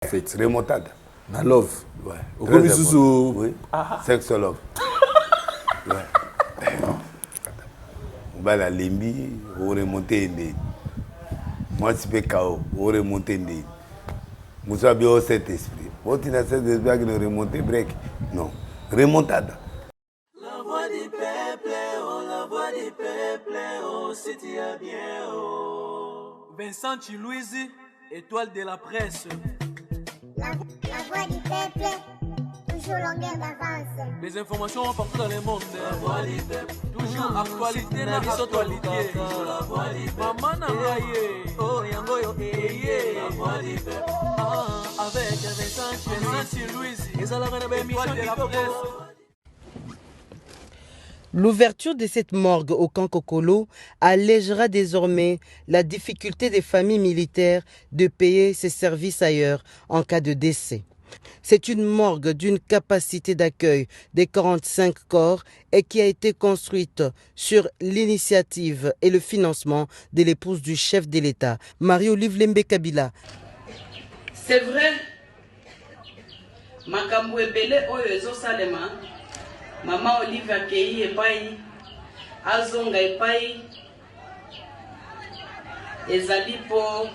fait. Remontada. Na love. Ouais. Au comme sous oui. Sex love. Ouais. On va la limbi, on remonter indé. Moi si peux KO, on remonter indé. Moussa bien cet esprit. Bon tu n'as cet esprit qui ne remonter break. Non. Remontada. La voix du peuple, oh la voix du peuple, oh si tu as bien oh. Vincent Chilouizi, étoile de la presse. La voix du peuple, toujours longueur d'avance. Les informations partout dans le monde. La voix du peuple, toujours actualité na actualité. La voix du peuple, maman nangaye, oh yango yo La voix du peuple, avec Vincent Chilouizi, et ça la émission de la presse. L'ouverture de cette morgue au camp Kokolo allégera désormais la difficulté des familles militaires de payer ses services ailleurs en cas de décès. C'est une morgue d'une capacité d'accueil de 45 corps et qui a été construite sur l'initiative et le financement de l'épouse du chef de l'État, Marie-Olive Lembe Kabila. C'est vrai, makambo ebele oyo ezosalema. Maman Olive accueilli epai, azonga epai, ezali po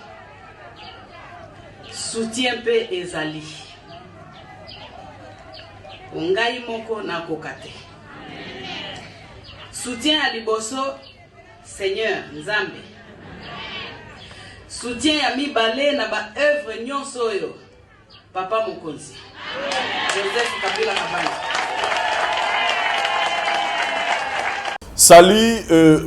soutien pe ezali. Ngai moko na kokate. Soutien à liboso, Seigneur Nzambe. Soutien à mibale na ba œuvre nyonso oyo, Papa Mokonzi. Joseph Kabila Kabala. Salut,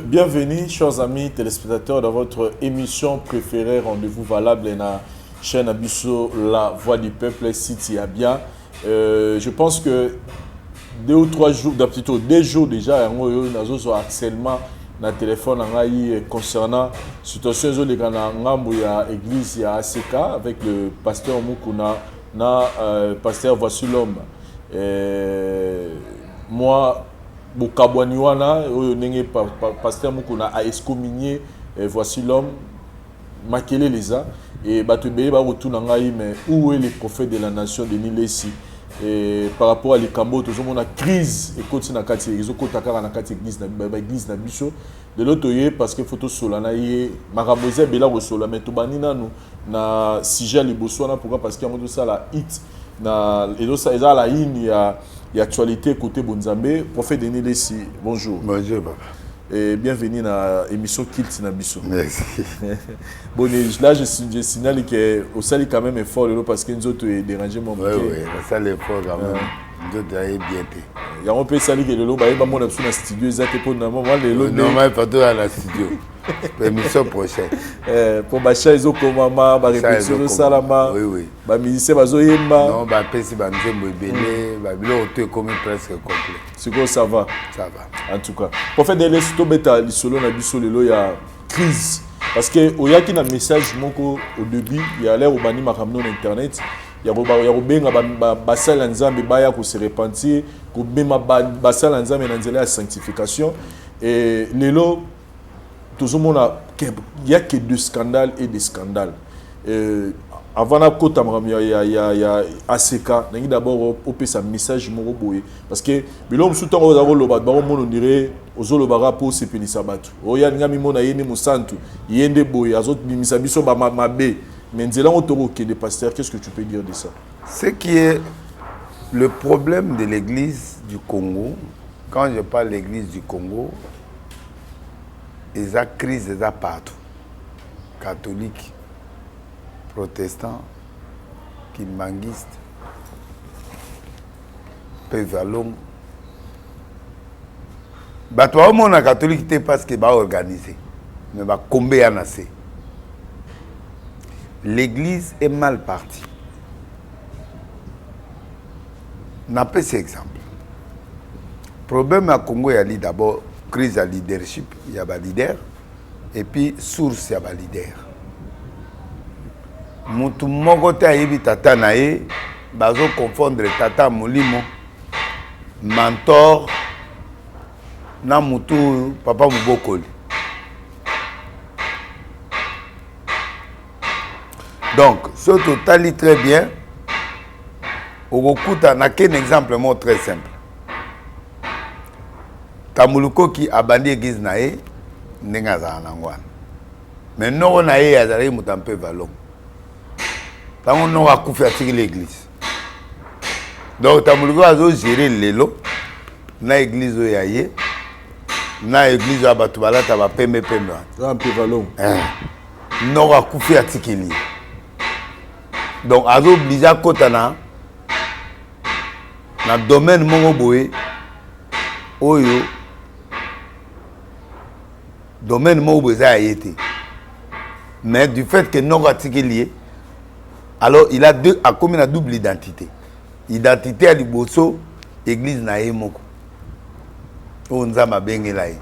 bienvenue chers amis téléspectateurs dans votre émission préférée, rendez-vous valable dans la chaîne Abisso, La Voix du Peuple, City Abia. Je pense que 2 ou 3 jours, plutôt 2 jours déjà, nous avons harcèlement dans le téléphone concernant la situation de l'église de ACK avec le pasteur Mukuna, pasteur Voici l'homme. Moi, Bokabwaniwana, pasteur Mukuna a excommunié Voici l'homme, Makele Leza, et Batubeye va retourner mais où est le prophète de la nation de Nilesi? Et par rapport à l'Ikambo, tout le monde a crise et continue à kati ils ont kotakara na kati église na biso de l'autre côté parce que photo solana yé maramoise bela bosola mais to banina nous na sujet liboso na pourquoi parce qu'il y a tout ça la hit na et donc ça la ligne il y a actualité côté Bonzambe prophète Denis Lessi bonjour. Bonjour papa. Et bienvenue dans l'émission Kilt Nabiso. Merci. Bon, là, je signale qu'au sali quand même effort parce que nous autres dérangé mon Oui, oui, ça l'effort quand même. Nous autres bien été. Il y a un peu sali que le lot, bah, il va monter dans le studio, ils étaient pour nous, moi le lot. Non, mais pas tout dans le studio. L'émission prochaine. Pour Bacha, ils ont comment ma répétition de Salama. Oui, oui. Bah, musicien, bah, Zoyemba. Non, bah, Pessi, bah, nous sommes belé, bah, le comme presque complet. C'est quoi, ça va? Ça va. En tout cas. Pour faire des lestos bêta, les solos, il y a crise. Parce que, il y a un message, au début, il y a l'air au bani makamno internet. Il y a basal nzambe baya ko se repentir, ko bema basal nzambe nanzela sanctification. Et lelo, tout le monde il n'y a que des scandales et des scandales. Avant la côte, il y a ACK. D'abord, on peut un message parce que l'homme sous temps on dirait aux olobara pour se pénis sabatu. Oya ngami mona yene musantu yende boy azot bimisabiso ba mabe. Mais nzela on toro que des pasteurs, qu'est-ce que tu peux dire de ça? Ce qui est le problème de l'église du Congo, quand je parle de l'église du Congo, ils ont crise, ils ont partout. Catholiques, protestants, kimbanguistes, pévalons. Toi, au monde catholique, c'est parce que va organiser. Mais va combien en assez. L'église est mal partie. N'a pas cet exemple. Problème à Congo, il y a d'abord crise de leadership, il y a des leaders, et puis source, il y a des leaders. Mutu moko te ayebi tata na ye, bazo confondre tata molimo, mentor, na mutu papa mubokoli. Donc, ce total est très bien. Okokuta n'a qu'un exemple très simple. Tamuluko qui a bandé église nae n'enga za nangwan. Mais non nae azari mutampe valon. Tango non a koufi atiki l'église. Donc Tamuluko a géré lelo na église oyaye na église abatu balata ba pembe. Un peu valon. Non a koufi atiki li. Donc azo obligé kotana na domaine mongo boye oyo domaine mongo boye za yete. Mais du fait que non atiki lié, alors il a comme une double identité. Identité à liboso église na yemoko. On nzama bengela ye.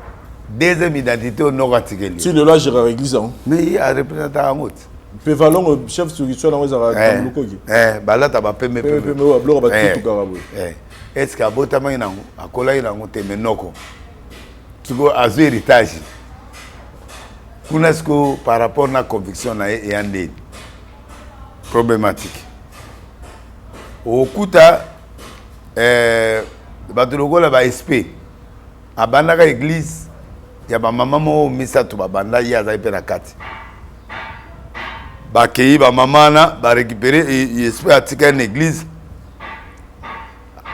Deuxième identité au nord atiki lié. Si le loi gère l'église hein. Mais il y a représentant à mot. Pe valon chef spirituel na weza Tamuluko ki. Balata ba pembe. Wa blora ba tout karabo. Est-ce que abotama inango akola inango temenoko. Tuko azu héritage. Kunasko par rapport à la conviction na yande problématique. Okuta batuloko la ba SP. Abandaka église ya ba mama mo misa to babanda ya za ipe na kati. Bakei ba mama na ba récupérer et SP atika une église.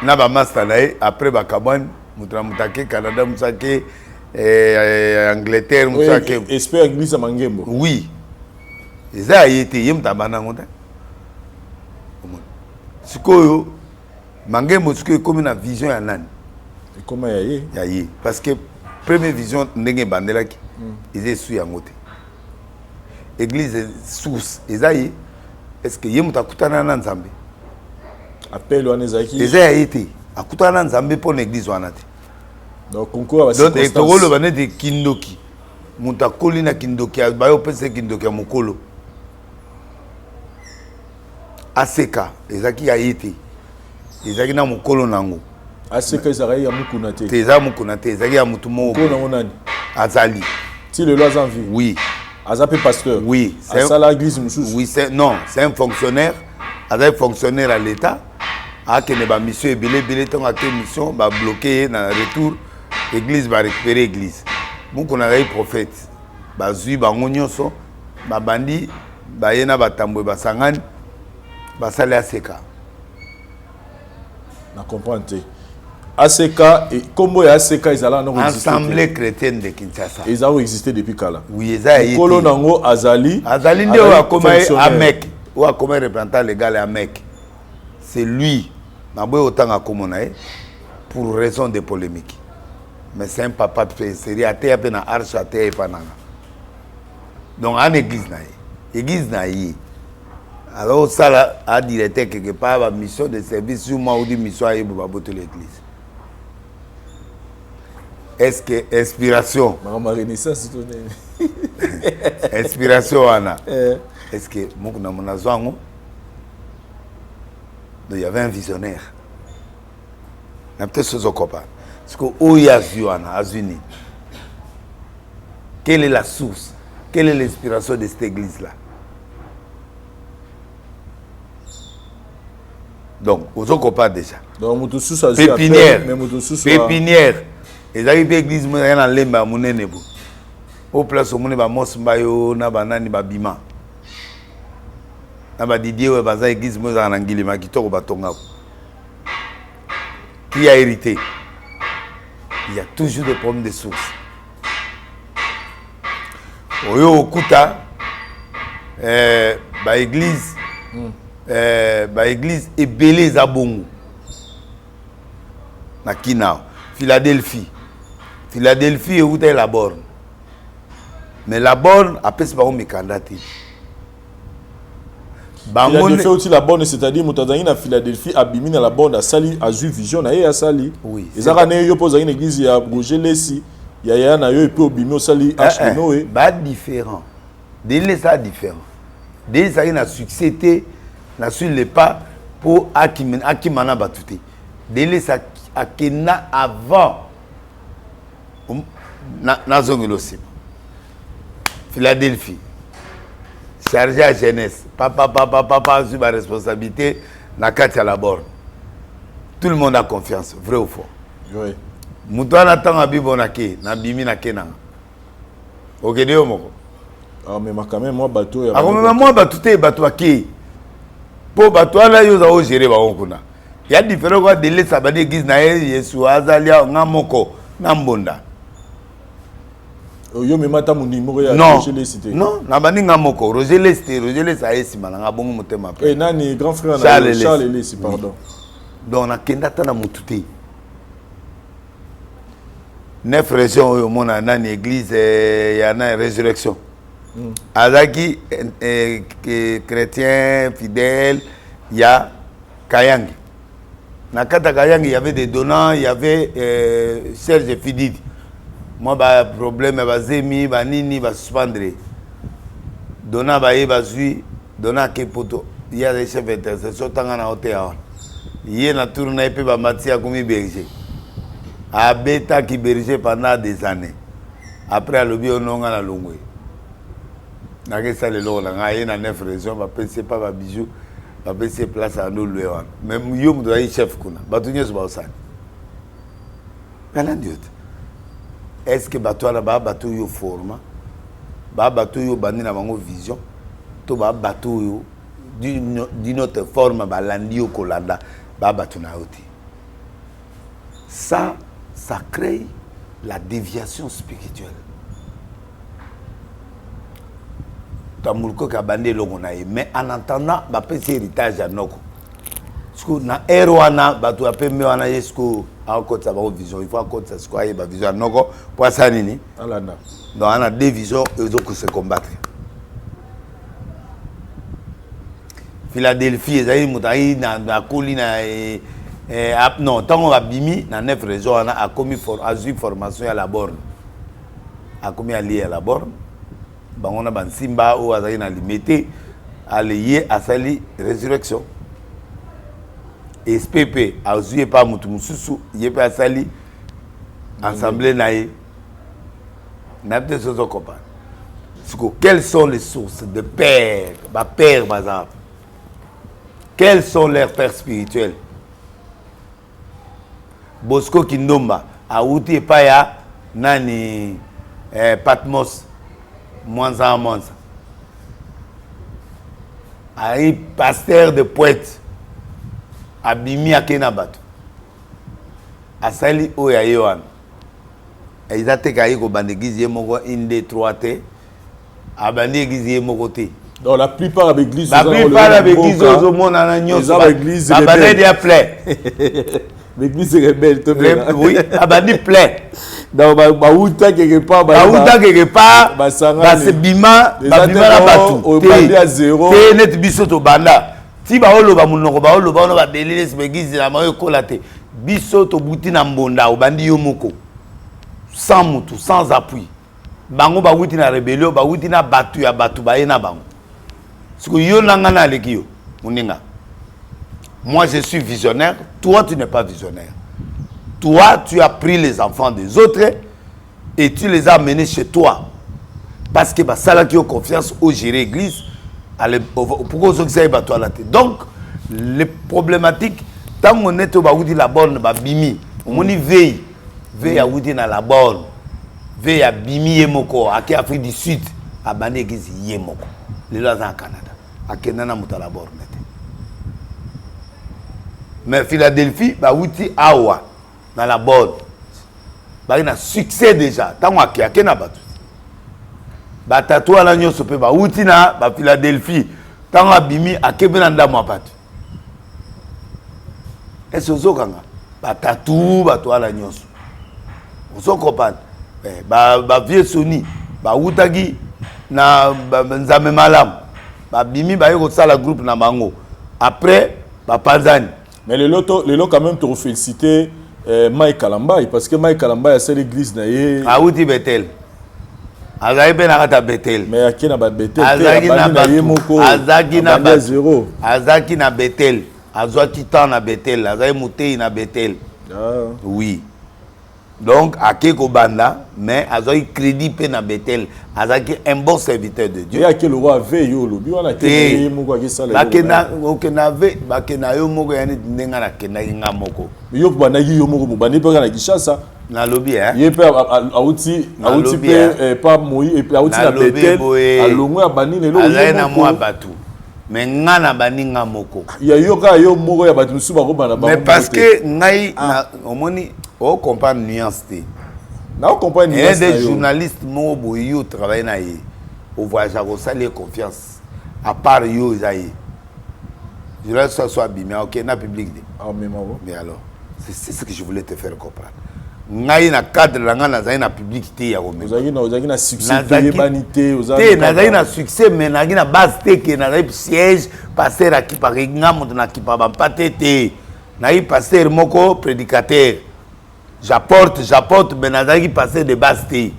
Na ba master na après ba kabane mutake Canada mutake Angleterre mutake espère église à Mangembo. oui eza ayete yemta bana ngota sikoyo Mangembo sikoyo comme une vision ya nani Et comment yaye yaye parce que première vision ndenge bandelaki eza su ya ngote église source eza ye est-ce que yemta kutana na nzambe appel wana ezaki eza ayete akutana na nzambe pour l'église wana te. donc concours à donc etokolo bane de kindoki muta koli na kindoki bayo pese kindoki ya mukolo aseka ezaki ya yete ezaki na mukolo nango aseka ezaki ya mukuna te teza mukuna te ezaki ya mutu moko ko nango nani azali si le loi en vie oui azape pasteur oui c'est ça l'église mususu oui c'est non c'est un fonctionnaire azali fonctionnaire à l'état akene ba mission ebele tonga ke mission ba bloquer na retour église va récupérer église moko na rai prophète bazui bango nyonso babandi bayena batambo basangani basale aseka na comprendre te ACK et combo ya ACK ezala na Assemblée chrétienne de Kinshasa ils ont existé depuis kala oui eza yé kolo nango azali nde wa koma amek wa koma représentant légal amek c'est lui na boy autant à komona pour raison de polémique mais c'est un papa de série à terre na arche à terre pananga donc en église na yi alors ça là a directeur quelque part la mission de service sur moi ou di mission à pour botter l'église est-ce que inspiration ma renaissance inspiration ana est-ce que moko na monazwango il y avait un visionnaire na peut-être ce copain parce que Oyazuana Azuni quelle est la source quelle est l'inspiration de cette église là donc aux copains déjà donc mutusu ça pépinière pépinière et arrive église mo na lemba munene bo au place au mone ba mosmba yo na banani ba bima na ba Didier we baza église mo za na ngilima kitoko batonga qui a hérité il y a toujours des problèmes de source oyo okuta ba église ba église ebele za bongo na Kinao Philadelphie est la borne mais la borne après c'est pas un candidat Philadelphie aussi la borne c'est-à-dire mutazangi na Philadelphie abimi na la borne asali azu vision na ye asali oui ezaka ne yo poza une église ya Roger Lesi ya na yo et puis obimi osali Ashkenoé ba différent délai ça différent délai ça na succès na sur les pas pour akimana batuté délai ça akena avant na zongelo sim Philadelphie chargé à jeunesse. Papa, sur ma responsabilité, na kati à la borne. Tout le monde a confiance, vrai ou faux. Oui. Moutoua n'attend à bibonake, na bimi na kenanga. Ok, déo moko. Ah, mais quand même, moi, bateau. Ah, mais moi, bateau, t'es bateau qui? Pour bateau, là, ils ont géré, il y a différents délais, ça va dire qu'ils n'ont Yesu, Azalia, Namoko, Nambonda. Yo, mais mata mon numéro, non, Roger Lesté. Non, Nabani Namoko, Roger Lesté, ça est si mal, on a bon motema. Eh, nani, grand frère, Charles Lesté, pardon. Donc, on a Kendata na Moutouté. 9 régions, au monde, on a une église, il y en a une résurrection. Azaki, chrétien, fidèle, il y a Kayangi. Dans Kayangi, il y avait des donnants, il y avait Serge Fididi. Moi, le problème, Zemi, Nini, va suspendre. Donnant, donnant Kepoto. Il y a des chefs d'intercession, tant qu'on a hôtel. Il y a une tournée, il y a Mathia comme berger. À Beta qui berger pendant des années. Après, à l'objet, on a la longue. Na ke ça le lo na ngaye na 9 régions ba penser pas ba bijou ba penser place à nous le wan même yo mdo ay chef kuna batunye so ba osani kana ndiot est-ce que bato na ba bato yo forma ba bato yo bandi na bango vision to ba bato yo d'une autre forme ba landi yo kolanda ba bato na oti ça crée la déviation spirituelle. Mais en attendant, je vais faire héritage à nous. Parce que dans l'Erwana, je vais faire une vision. Il faut avoir une vision à nous. Pour ça, donc on a deux visions et ils se combattre. Philadelphie, ils non, tant qu'on a bimi, dans 9 régions, on a commis formation à la borne. A commis à lier à la borne. On a ban simba ou azali na limité allié à sali résurrection SPP azuye pas mutu mususu yepe asali assemblée naïe n'a pas de choses à comprendre. Quelles sont les sources de père bazar? Quels sont leurs pères spirituels? Bosco Kindomba Aouti Paya Nani Patmos Mwanza. Aïe pasteur de Poète Abimi Akenabatu Asali Oya Yohan Aizate Kaiko Bandegizie Moko Inde 3T Abandi Gizie Mokote. Donc la plupart avec l'église, la plupart avec l'église au monde en agnon, l'église est plein. L'église est rebelle, oui, abandi plein. Donc baouta quelque part, c'est bima la batu. Te à zéro. Te net biso to banda. Si baolo ba munoko baolo ba ono ba belele se l'église la mayo kolate. Biso to buti na mbonda obandi yo moko. Sans mutu, sans appui. Bango ba wuti na rébellion, ba wuti na batu ya batu ba ena bango. Parce que yo nangana alekio, muninga. Moi je suis visionnaire, toi tu n'es pas visionnaire. Toi tu as pris les enfants des autres et tu les as amenés chez toi. Parce que bah ça là qui ont confiance au gérer l'église, pourquoi vous avez toi la tête. Donc les problématiques tant qu'on est au baoudi la borne ba bimi, on y veille à oudi na la borne, veille à bimi yemoko, à qui Afrique du Sud, à bani église yemoko. Les lois en Canada. À Kenana Moutala Borne. Mais Philadelphie, bah outi awa dans la borne. Bah il a succès déjà. Tant qu'on a Kena batu. Bah tatou à l'agneau sope bah outi na bah Philadelphie. Tant qu'on bimi à Kebenanda moi batu. Est-ce que vous avez bah tatou bah toi l'agneau. Vous avez compris? Bah vieux Sony bah outagi na nzame malam. Bimi ba yoko sala groupe na bango après ba panzani mais le lot quand même te féliciter Mike Kalambay parce que Mike Kalambay a cette église na ye Aouti Betel Azaki pe na kata Betel mais akina na ba Betel Azaki na ye moko Azaki na ba zéro Azaki na Betel Azaki tan na Betel Azaki mutei na Betel oui Donc, à Keko Banda, mais à un crédit pe na Bethel, à un bon serviteur de Dieu. Et à quel roi veille yo lobi on a été moko ki sala. Bakena okenave bakena yo moko yani ndenga na kena nga moko. Yo bana ki yo moko bani pe na Kishasa. Na lobby hein. Yé pe auti pe pas moi et puis auti na Bethel a longo ya bani lelo yo. Ala na moi batu. Mais nga na bani nga moko. Ya yo ka yo moko ya batu suba ko bana ba. Mais parce que ngai na omoni o comprendre nuance té. Na o comprendre nuance. Il y a des journalistes mo boyo travailler na yi. Au voyage à saluer confiance. À part yo isaïe. Je laisse ça soit bien OK na public. Ah mais alors c'est ce que je voulais te faire comprendre. Ngai na cadre la nga na na publicité ya Rome. Ozaki na succès payé banité ozaki. Na succès mais na base té que na siège pasteur qui par ngam na qui pa patete. Na yi pasteur moko prédicateur. J'apporte mais na qui pasteur de base té.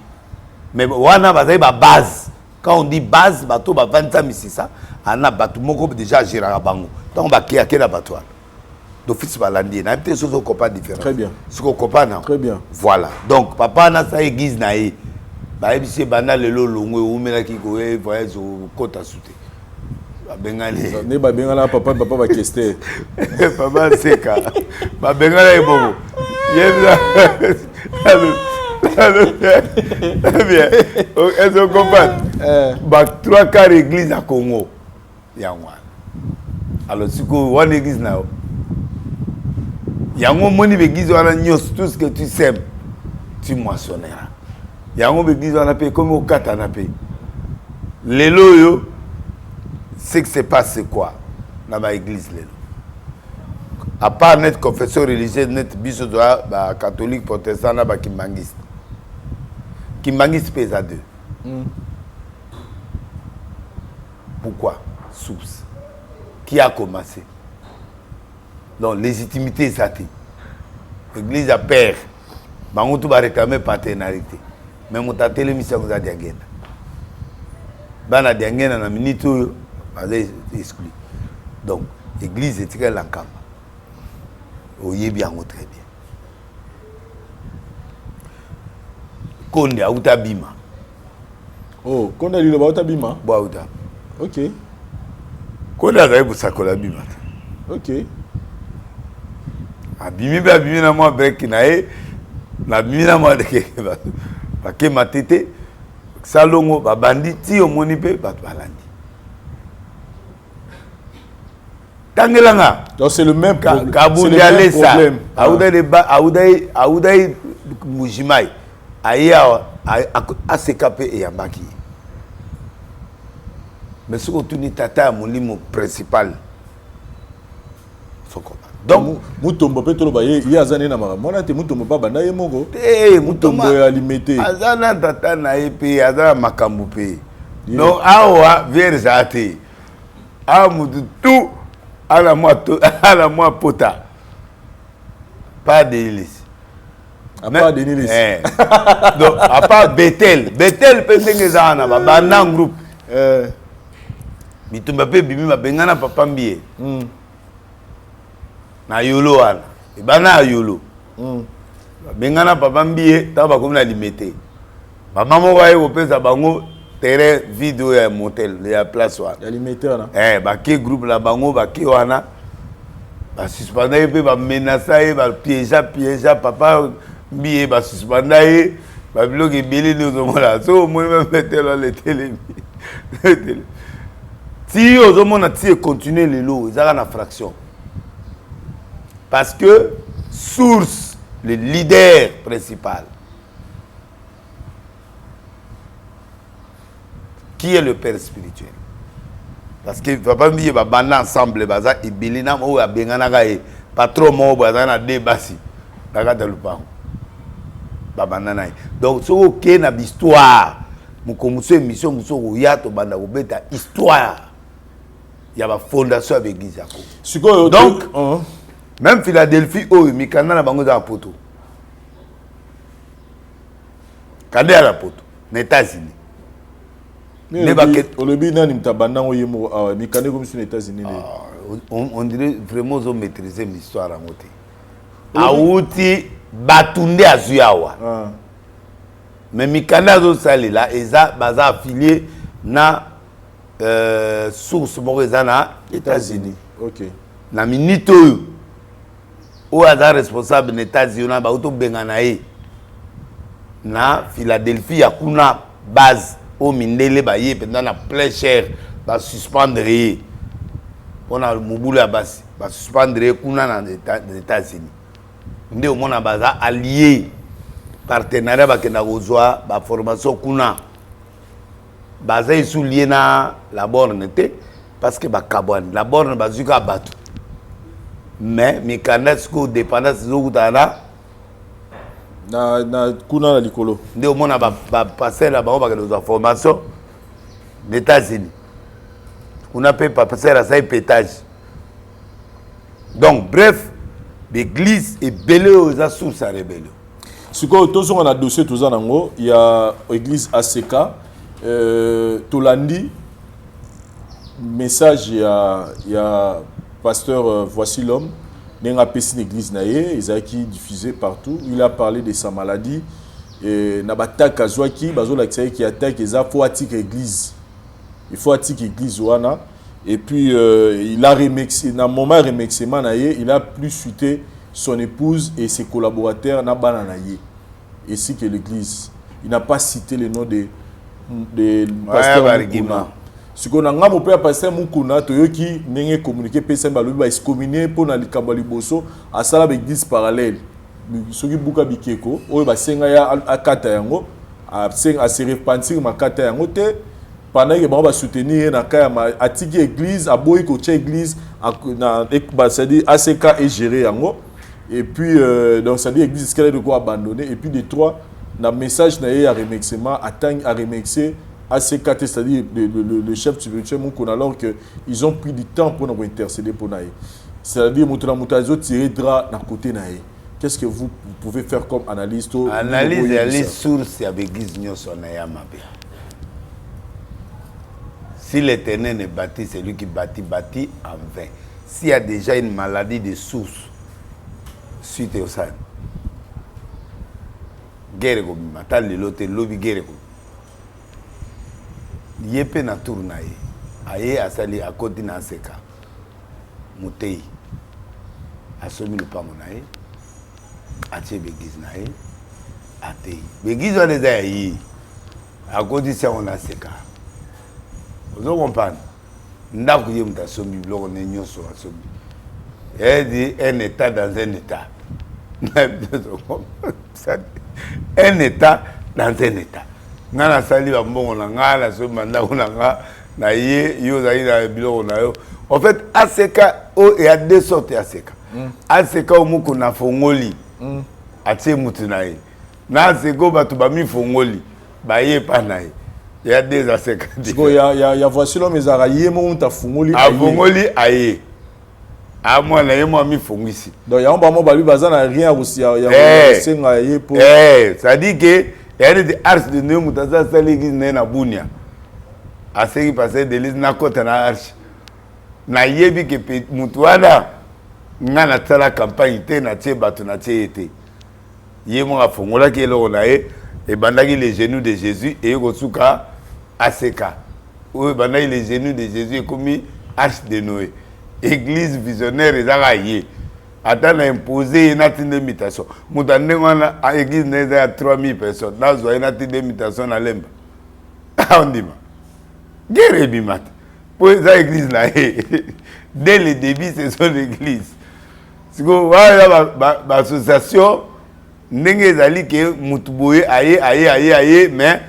Mais wana bazai ba base. Quand on dit base bato ba 20 misisa ana bato moko déjà gérera bango. Donc ba ki akela bato. D'office balandi na peut-être chose copain différent. Très bien. Ce qu'on copain non. Très bien. Voilà. Donc papa na sa église na e. Ba ebisi bana lelo longo o mela ki ko e voyage au kota souté. Ba bengale. Ne ba bengala papa ba kester. Papa seka. Ba bengala e bobo. Yebla. Bien. Est-ce que vous comprenez? Bah, 3 quarts église à Congo. Alors, si vous avez une église, il y a un église où tout ce que tu sèmes, tu moissonneras. Il y a une église où on a payé comme au Katana. Les loyaux, ce qui se passe, c'est quoi? Dans l'église. À part notre confession religieuse, notre biso catholique, protestant, kimbangiste. Kimbangiste pèse à 2. Pourquoi? Source. Qui a commencé? Donc, légitimité, ça t'est. L'église a père. On va réclamer paternalité. Mais on a télémission, on a dit à Gena. On a dit à Gena, on a minute, on a exclu. Donc, l'église est très l'encamp. Oye bien, très bien. Konde a utabima. Oh, Konde a dit le ba utabima? Ba uta. OK. Konde a pour ça kola bima. OK. Abimi na moi break na e. Na bimi na moi de ke. Ba ke matete. Salongo ba banditi o moni pe ba balandi. Tangelanga. Donc c'est le même problème. Kabouliale ça. Aoudaï Mujimai. Aya a s'écapé et Yambaki. Mais ce que tu dis, tata mon limo principal. Donc, Mutombo petro ba ye azane na mama. Mona te mutombo ba banda ye moko. Mutombo alimité. Azana tata na epe azana makambu pe. Donc awa versate. Amudu tout à la moi pota. Pas d'hélice. À part d'hélice. Donc, à part Bethel. Bethel, Pendengezana, Banan groupe. Mitumba pe bimi ma bengana papa mbie. Na yolo wana. Ibana yolo. Bengana papa mbie, taba comme na limité. Maman mo wa yo pesa bango terrain vidéo ya motel, ya place wa. Ya limité wana. Ba ke groupe la bango ba ke wana. Ba suspendre pe ba menacer ba piège papa mbie ba suspendre ba bloquer belé nous on là. So moi même mettre là les télé. Si aux hommes on a continuer les lots, ils ont une fraction. Parce que source, le leader principal, qui est le père spirituel. Parce que papa me dit bah banda ensemble baza ibilina mo ya bengana ga e patron mo baza na debasi daga de lupa ba banda na. Donc so OK na histoire mukomuso émission muso ya to banda ko beta histoire. Il y a la fondation avec l'église. Donc, même Philadelphie, il y a un bango dans la poto. Quand il y a la poto, les États-Unis. On dirait vraiment qu'ils ont maîtrisé l'histoire à côté. Aouti, batunde azuyawa mais mikanda zo salela eza baza affilié na source moko eza na États-Unis. OK. Na minute oyo aza responsable na États-Unis na bauto bengana ye na Philadelphie ya kuna base au mindele ba ye pendant na plein cher ba suspendre ye pona mobulu ya basi ba suspendre kuna na États-Unis nde o mona baza allié partenariat ba kena kozwa ba formation kuna baza isu lié na la borne te parce que ba kabwan la borne bazuka batu mais mikanda ko dépendance zo kutana na kuna na likolo nde o mona ba passer la ba ba formation des États-Unis on a pas passer à ça pétage donc bref l'église est belée aux sources à rébellion. Ce que tous on a dossier tous en il y a l'église ACK Tolandi message il y a pasteur voici l'homme n'a pas une église naïe ils a qui diffusé partout il a parlé de sa maladie et na bataka azwaki bazo la qui attaque ils a faut attirer église il faut attirer église wana. Et puis, il a remixé, dans le moment remixement, il a plus suité son épouse et ses collaborateurs dans Bananaye, ainsi que l'église. Il n'a pas cité le nom de pasteur Mukuna. Ce qu'on a mon père pasteur Mukuna, qui n'a communiqué, il a excommunié pour le Kambali Bosso à ça l'église parallèle. Ce qui est beaucoup bikeko, il va s'engager à Katayango, à se repentir ma Katayango. Pendant que va soutenir na kaya atiki église a boy ko église na c'est-à-dire ACK est géré yango et puis donc ça dit église qu'elle de quoi abandonner et puis de trois na message na ya remixement attend à remixer ACK c'est-à-dire le chef spirituel Mukuna alors que ils ont pris du temps pour nous intercéder pour naïe c'est-à-dire mutazo tirer drap na côté naïe. Qu'est-ce que vous pouvez faire comme analyste analyse les sources avec église nyoso na ya mabe. Si l'Éternel ne bâtit, c'est lui qui bâtit en vain. S'il y a déjà une maladie de source, suite au sein, guerre comme matal le lote lobby guerre comme. Yépe na tournaye, aye asali à côté na seka, mutei, asomi le pamonaye, atie begis naye, atei. Begis on les a yi, à côté ça on a seka. Vous comprenez? Nous avons dit que un état dans un état. Un état dans un état. Nous en fait, ACK, il y a deux sortes d'ACK. ACK, il y a Fongoli. Il y a des ACK. Il y a voici l'homme mais araye mon ta fungoli. A fungoli aye. A moi na yemo mi fungu ici. Donc il y a un moment balu bazana rien aussi il y a senga aye pour ça dit que il y a des arches de nous mutaza saligi na bunia. A ce qui passait de l'île na kota na arche. Na yebi ke mutuana ngana tsala campagne te na tie batu na tie ete. Yemo a fungola ke lo na e bandaki les genoux de Jésus et yosuka ACK. Oui, bandaki les genoux de Jésus et comme arche de Noé. Église visionnaire et araillé. Attends, imposé une invitation. Moutane à église n'est à 3000 personnes. Dans une invitation à l'emba. On dit, guerre bimat. Pour les églises là, dès le début, c'est son église. Si vous voyez l'association, ndenge zali ke mutuboye aye mais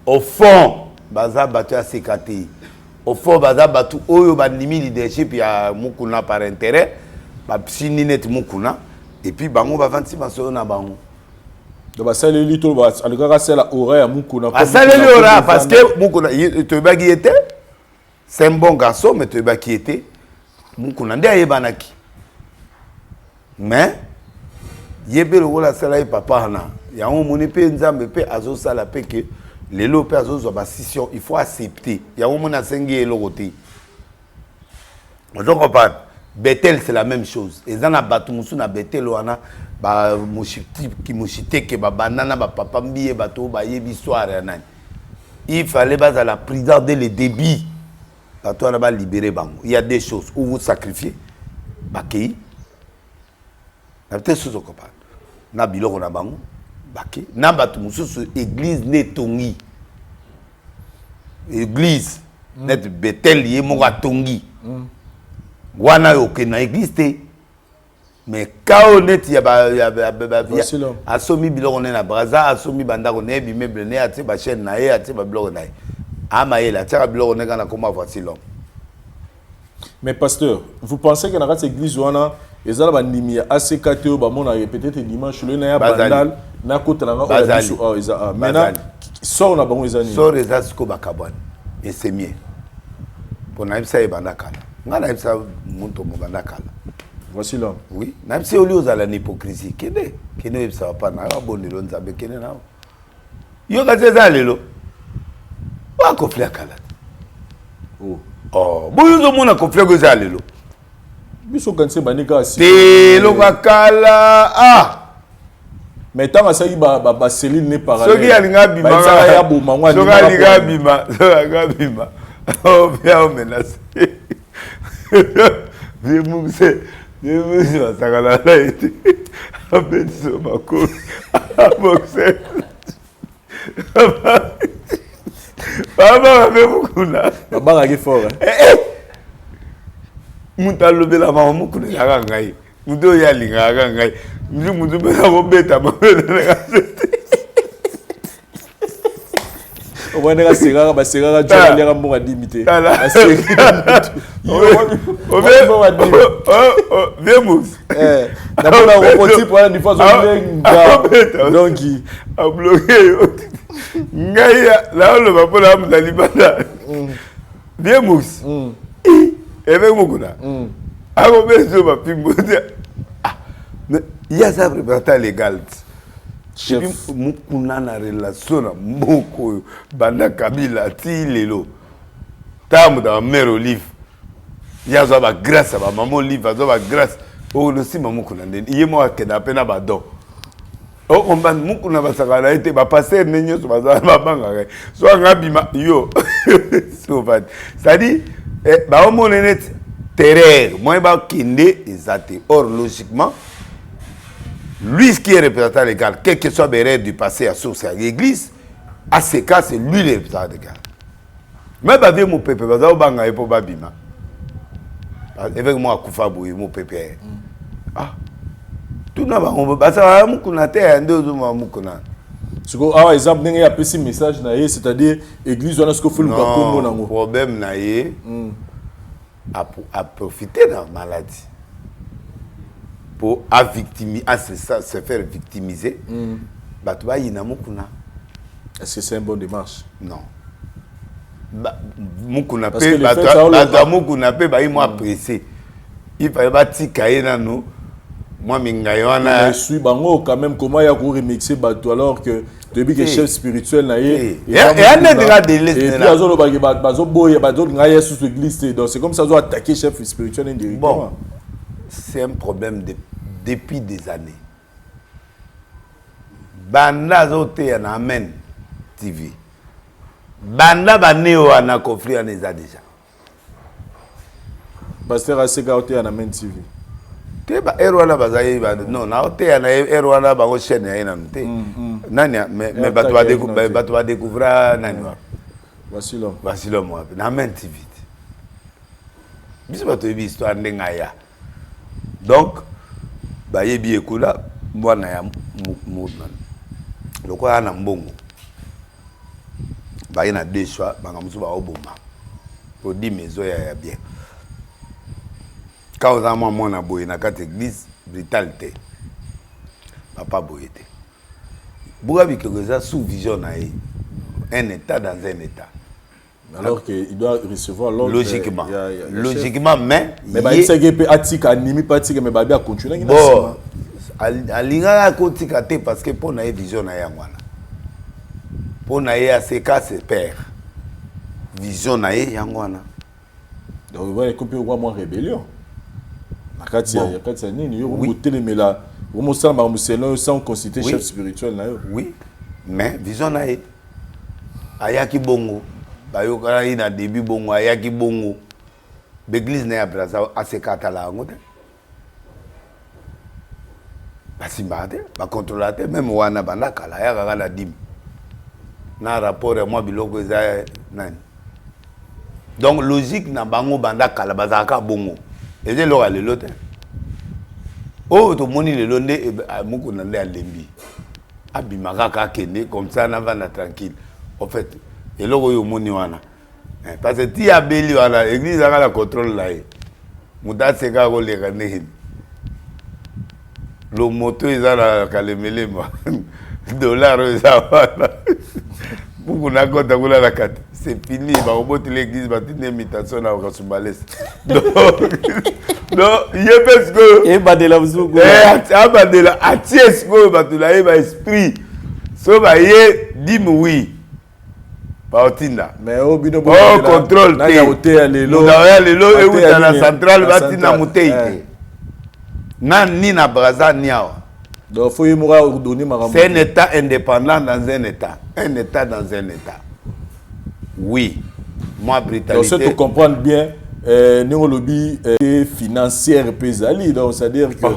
au fond baza batu ya sekati au fond baza batu oyo bandimi leadership ya Mukuna par intérêt ba psini net Mukuna et puis bango ba vanti maso na bango donc ba saleli to ba alikaka sala ora ya Mukuna ba saleli ora parce que Mukuna to ba qui était c'est un bon garçon mais to ba qui était Mukuna nde ayebanaki mais yebelo wala sala e papa na ya on moni pe nzambe pe azo sala pe que les lopes azo zo ba scission il faut accepter ya on mona sengi elo côté on comprend Bethel c'est la même chose. Et dans la Batumusu na Bethel wana ba mushite ke ba banana ba papa mbiye bato ba yebi soir ya nani. Il fallait baza la prison dès le début. Bato wana ba libérer bango. Il y a des choses où vous sacrifiez bakei. Na peut-être sous okopana. Na biloko na bango bakei. Na Batumusu église netongi. Église net Bethel ye mo tongi. Wana yo ke na église te. Mais quand on est, il y a somi biloko na braza, asomi bandako ne bimeble ne ati ba chaîne na ye ati ba biloko na ye. Amaela tia biloko ne kana comment voici l'homme. Mais pasteur, vous pensez que dans cette église wana ezala bandimi ya ACKT ba mona peut-être dimanche le na ya bandal na kota na nga biso eza maintenant sort na bango ezani. Sort eza siko bakabwana. Et c'est mieux. Pour na ibsa e bandakala. Ngana ibsa muntu mo bandakala. Voici l'homme. Oui, même si on lui a l'hypocrisie, qui ne sait pas, n'a pas bon de l'on sabe qui n'est pas. Il y a des allélos. Ou un conflit à Kala. Oh, bon, il y a un conflit à allélos. Biso quand c'est banika asi. Té lo Kala ah. Mais tant que ça y ba Céline n'est pas. Ce qui a l'inga bima. Ça y a beau mangwa. Ce qui a l'inga bima. Ce qui a bima. Oh bien on menace. Viens mon c'est. Je me suis dit, ça a été un peu de ma cour, à boxer. Papa avait beaucoup là. Papa a fort. Mouta levé la main, moukou de la gangaï. Mouto yali la gangaï. Moutou me la robette à ma on va dire Serra, bah Serra, tu vas aller à mon adimité. Viens mous. D'abord la robotique pour une fois sur donc qui a bloqué. Ngaya là on va pas la moutalibanda. Viens mous. Et avec Moukouna. A Robert je va pimbo. Il y a ça préparation légale. Chef Mukuna na relation na moko banda Kabila ti lelo tamu da mère Olive ya zo ba grâce ba maman Olive zo ba grâce o le si maman Mukuna ndeni yemo akena pena ba don o komba Mukuna ba sakala ete ba passer nenyo so ba ba banga so ngabima yo so bad ça dit ba o monenet terreur moi ba kinde ezate or logiquement lui, ce qui est représentant légal, quel que soit les règles du passé à source à l'église, à ce cas, c'est lui le représentant légal. Mais avec mon pépé, parce que je vais pas bima. Avec moi, Koufa Bouy, mon pépé. Ah, tout le monde, on va passer mon kunate, un deux mon kunate. Ce que, par exemple, il y a un petit message, c'est-à-dire, l'église, on a ce qu'il faut le faire. Le problème, c'est à profiter de la maladie. Pour se faire victimiser, est-ce que c'est une bonne démarche? Non. Mukuna pe Mukuna pe ba imo apprécier. Il fallait bâtir kaina nous. Moi mingayona. Je suis bango quand même comment il y a pour remixer bateau alors que depuis que chef spirituel na et un déjà de l'est. Et puis azo bazo boye bazo ngaya sous l'église donc c'est comme ça doit attaquer chef spirituel indirectement. Bon. C'est un problème depuis des années. Banda zote na Amen TV. Banda baneo na conflit en déjà. Pasteur Aseka ote na Amen TV. Te ba erwana bazayi ba non na ote na erwana ba ko chaîne ya ina nte. Nani mais bato va découvrir nani wa. Voici l'homme. Voici l'homme na Amen TV. Biso bato yebi histoire ndenga ya. Donc, bah yebi ekula mwana ya mutnan. Loko ya na mbongo. Bah na deux choix, banga musu ba oboma. Pour 10 maisons ya bien. Quand on a mwana boye na kati église brutalité. Papa boyete. Buga bikeza sous vision na un état dans un état. Alors qu'il doit recevoir l'ordre. Logiquement. Logiquement, mais il sait qu'il peut attirer animi pratique mais babia continuer. Bon, alinga kotika te parce que pour na vision na yangwana. Pour na ya seka c'est père. Vision na yangwana. Donc il va couper au moins rébellion. nakati ya nini yo ko telemela wo mo sala ba muselo sans consulter chef spirituel na yo. Oui, mais vision na ye ayaki bongo bayokala ina début bongo ayaki bongo l'église na ya Braza asekata la ngote basimbate ba contrôlateur même wana bandaka la ya kaka na dim na rapport ya moi biloko eza nani. Donc logique na bango bandaka la bazaka bongo eze lo alelo te oh to moni le londe muko na le alembi abimaka ka kende comme ça na vana tranquille en fait et logo yo moni wana parce que ti abeli wana église aka la contrôle là muta seka ko le kané lo moto ezala kalemele ma dollar ezala buku na kota kula la kat c'est fini ba roboti l'église ba tine imitation na Kasumbalès donc ye parce que E badela mzugu abadela aties ko ba tu la ba esprit so ba ye dim oui ba otinda mais o bino bo contrôle na ya hotel lelo na ya lelo e uta na centrale ba tina mutei na ni na Braza niawa. Donc faut y mourir ordonner ma c'est un état indépendant dans un état dans un état. Oui, moi brutalité. Donc ça tu comprendre bien néo lobby financière pesali donc c'est à dire que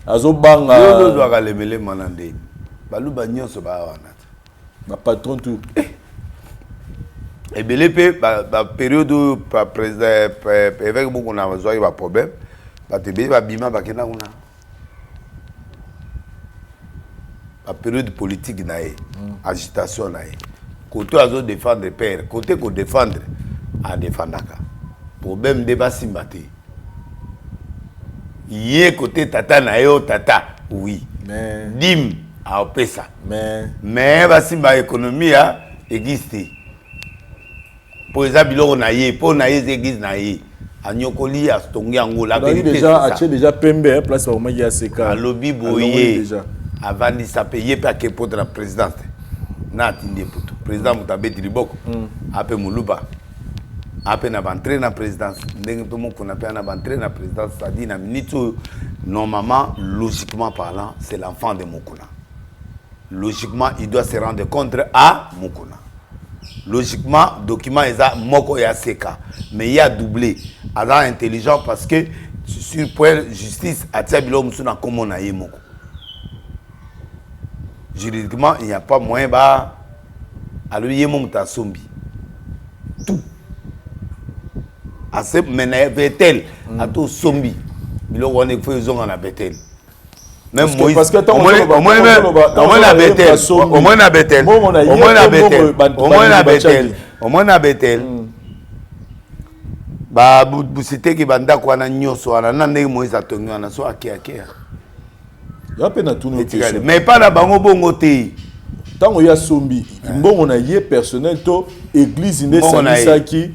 azo banga yo doit galemele manande balu banyo so ba wana ma patron tout et belépé ba période pa président avec beaucoup na zo ba problème ba te ba bima ba kena kuna la période politique nae agitation nae côté azo défendre père côté ko défendre a défendaka problème débat simbate yé côté tata nae o tata oui mais dim a opesa mais ba simba économie a existe pour exemple biloko nae pour nae église nae anyokoli a stongi angola déjà pembe place au magi aseka lobby boye avant de s'appeler pas que pour la présidence na tindi puto président mutabeti liboko ape muluba ape na entrer na présidence ndenge to moko na pe na entrer na présidence ça dit na minute normalement logiquement parlant c'est l'enfant de Mukuna logiquement il doit se rendre compte à Mukuna logiquement document eza moko ya seka mais il y a doublé alors intelligent parce que sur point justice atia bilo musuna komo na ye moko. Juridiquement, il n'y a pas moyen bah à lui monter sombi tout à ce mener Betel à tout sombi il on est faisant en Betel même Moïse parce que au moins la Betel au moins la Betel au moins la Betel au moins la Betel au moins la Betel bah vous citez que banda quoi na nyoso ana nande Moïse atongi ana so akia mais pas la bango bongo te tango ya sombi mbongo na ye personnel to église inde sanisaki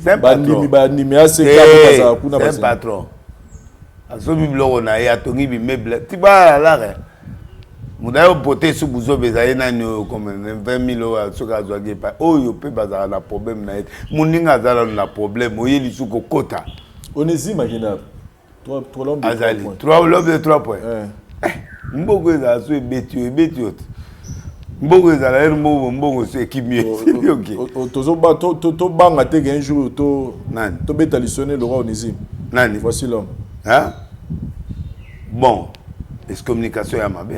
bandimi aseka baza kuna c'est patron asobi biloko na ye atongi bimeble tiba la mudayo pote su buzo bezaye na no comme 20 000 soka zwagi pa oyo pe baza na problème na ye muninga zala na problème oyeli su ko kota onezima kina 3 l'homme de 3 points mboko eza so ebeti mboko eza la mboko so ekimie to banga te un jour to beta lisonner le roi Onésime nani voici l'homme hein bon excommunication ya mabe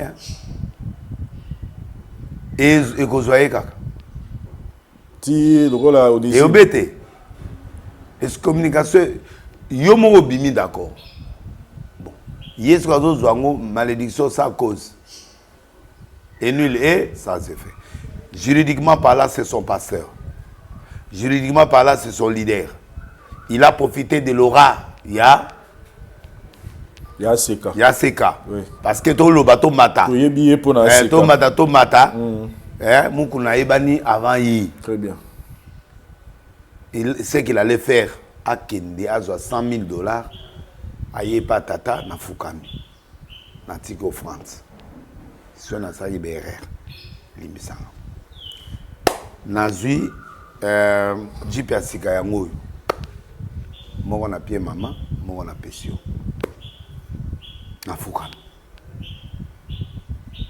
et kozwaye kaka ti le roi Onésime et obete excommunication yo moko bimi d'accord. Yes, malédiction sans cause. Et nul et sans effet. Juridiquement par là, c'est son pasteur. Juridiquement par là, c'est son leader. Il a profité de l'aura. Il y a Seka. Oui. Parce que tout le bateau mata. Tout mata. Mukuna ebani avant yi. Très bien. Il sait qu'il allait faire à Kende à $100 000. Aye pa tata na fukami na tiko France so na sa ibere limisanga nazui jipe asika yango moko na pied mama moko na pesio na fuka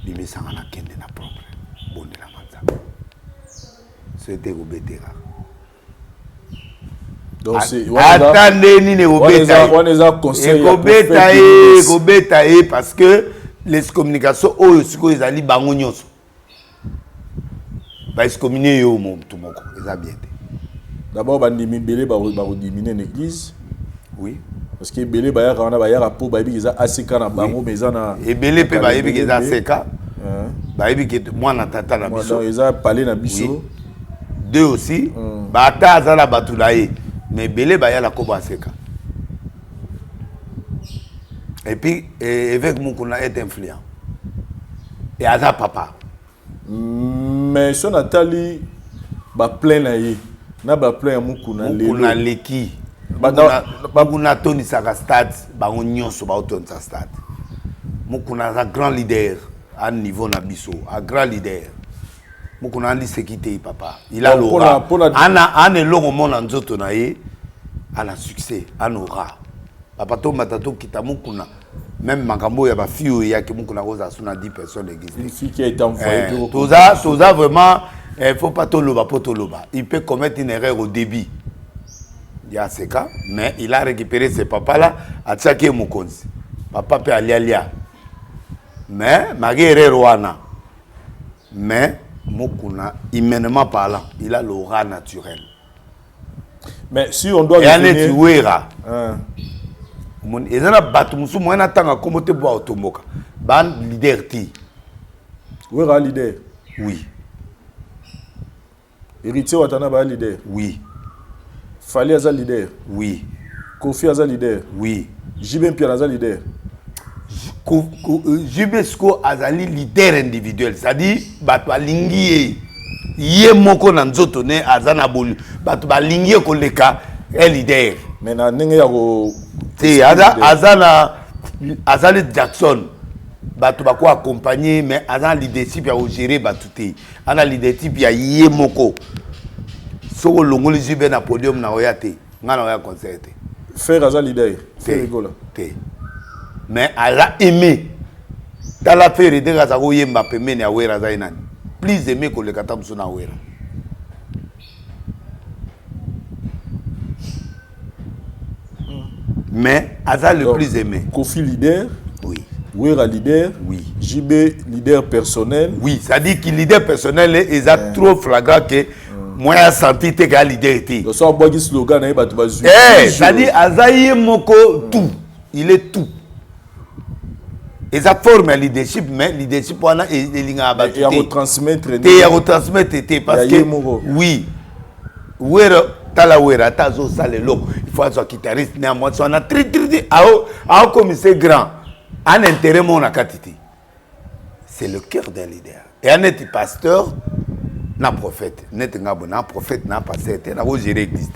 bimisanga na kende na propre bonde la manza c'était obetera donc c'est attendez ni ne obeta on les a conseillé obeta parce que les communications oyo siko ezali bango nyonso ba excommunier yo tout moko eza bien. D'abord bandimi belé ba rediminer l'église. Oui. Parce que belé ba ya po ba bi eza ACK na bango mais eza na et belé pe ba yebi eza ACK. Ba yebi ke moi na tata na biso. Donc eza parler na biso. Deux aussi. Ba ta za la batulaye mais belé ba ya la ko ba ACK. Et puis évêque Mukuna est influent. Et aza papa. Mais son Nathalie ba plein na ye. Na ba plein Mukuna lelo. Mukuna leki. Mukuna Tony Saka stade, ba nyonso ba Tony Saka stade. Mukuna un grand leader à niveau na biso, un grand leader. Mukuna andi sécurité papa. Il a l'aura. Ana longo mona nzoto na ye, ana succès, ana aura. Papa to matato kita Mukuna. Même makambo ya ba fille ya ki Mukuna roza suna 10 personnes existent. Une fille qui a été envoyée tout ça vraiment il faut pas tout loba pour tout loba. Il peut commettre une erreur au début. Il y a ce cas, mais il a récupéré ses papas là à tchaké Mukonzi. Papa peut aller alia. Mais malgré Rwanda. Mais Mukuna humainement parlant, il a l'aura naturelle. Mais si on doit et ça batu musu moyena tanga komote bo automoka ban leader ti wera leader oui héritier watana ba leader oui Fali aza leader oui Kofi aza leader oui Jibe Pierre aza leader Jibe Sko azali leader individuel c'est-à-dire batu alingi ye moko na nzoto ne azana bolu batu balingi ko leka un leader mais na ndenge ya ko c'est Azali Jackson batu bako accompagner mais Azali leadership ya gérer batuté ana leadership ya yemoko soko longoli jibe na podium na oyate ngana oya concert faire Azali leader faire rigola mais ala aimé dans la faire de gaza ko yemba pemene ya wera za inani plus aimé ko le katamso na wera. Mais Azal le plus aimé. Kofi leader. Oui. Wera leader. Oui. JB leader personnel. Oui, ça dit que leader personnel est trop flagrant que moi j'ai senti que le leader était. Donc ça on voit slogan na ba bazu. Ça dit Azaïe Moko tout. Il est tout. Et ça forme un leadership mais leadership on a linga abattu. Et à retransmettre parce que oui. Wera Talawera, Tazo Salelo, il faut être guitariste, néanmoins, on a très comme c'est grand, un intérêt mon akatiti. C'est le cœur d'un leader. Et un net pasteur, n'a prophète, net n'a prophète, n'a pasteur, n'a pas géré l'église.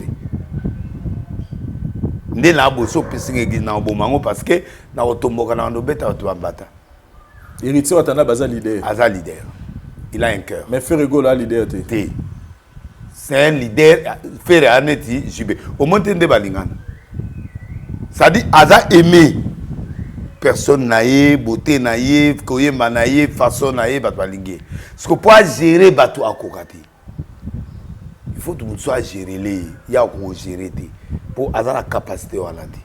N'est n'a pas besoin de piscine église n'a pas besoin parce que n'a pas tombé dans le bêta ou bata. Héritier Watana Baza leader. Aza leader. Il a un cœur. Mais Ferrego là leader t'es. C'est un leader, faire un neti, jibé. Au moins, tu es balingana. Ça dit, Aza aimé. Personne naïe, beauté naïe, koyemba naïe, façon naïe, bat balingé. Ce qu'on peut gérer, batou à kokati. Il faut que tout le monde soit géré, il y a qu'on gérer pour avoir la capacité à l'andi.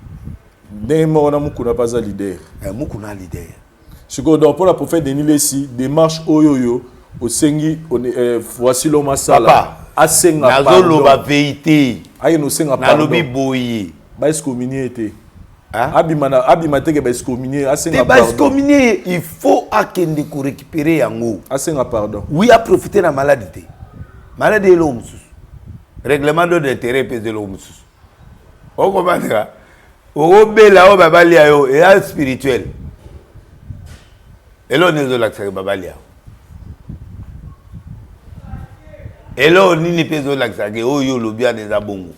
Néma, on a Mukuna pas un leader. Mukuna leader. Ce qu'on doit pour la prophète Denis Lessi, démarche oyoyo, au sengi, voici l'homme à ça. Papa. Asenga pardon. Ba veité. Aïe no senga pardon. Nalobi boyi. Ba excommunié été. Abima teke ba excommunié. Asenga pardon. Ba excommunié, il faut akende ko récupérer yango. Asenga pardon. Oui, à profiter la maladie. Maladie est l'homme. Règlement d'intérêt pèse de l'homme. On comprend ça. O bela o babalia yo et spirituel. Et là on est de l'accès babalia. Et là, on n'y peut pas l'accès. Oh, yo, le bien des abongos.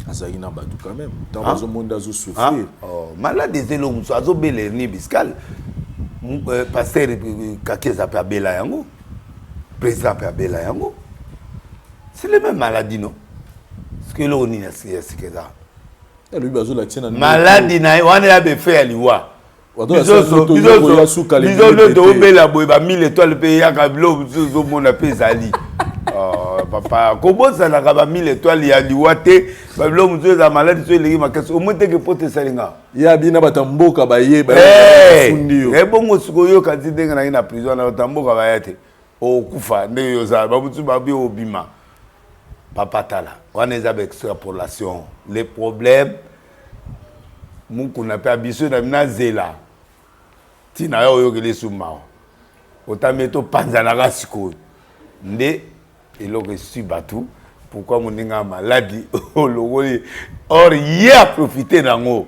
Azali na batu quand même. Dans le monde d'azo souffrir. Oh, malade des élèves, so azo belé ni biscal. Pasteur kakeza pe abela yango. Président pe abela yango. C'est les mêmes maladies non. Ce que l'on y a c'est que ça. Lui bazo la tienne. Maladie na on a be fait aliwa. Biso de la boy ba 1000 étoiles pays ya kablo zo mona pezali. Papa, comment ça n'a pas 1000 étoiles ya liwate, ba blo muzo za malade so eleki makasi au moins te que pote salinga. Ya bina batamboka baye ba fundi. Bongo siko yo kati denga na ina prison na batamboka bayate. O kufa nde yo za ba mutu ba bi obima. Papa tala, on est avec extrapolation. Les problèmes muku na pa biso na mina zela. Tina yo yo kele sumao. Otameto panzana rasiko. Nde eloko su batu. Pourquoi mon ninga maladie or y a profité d'ango.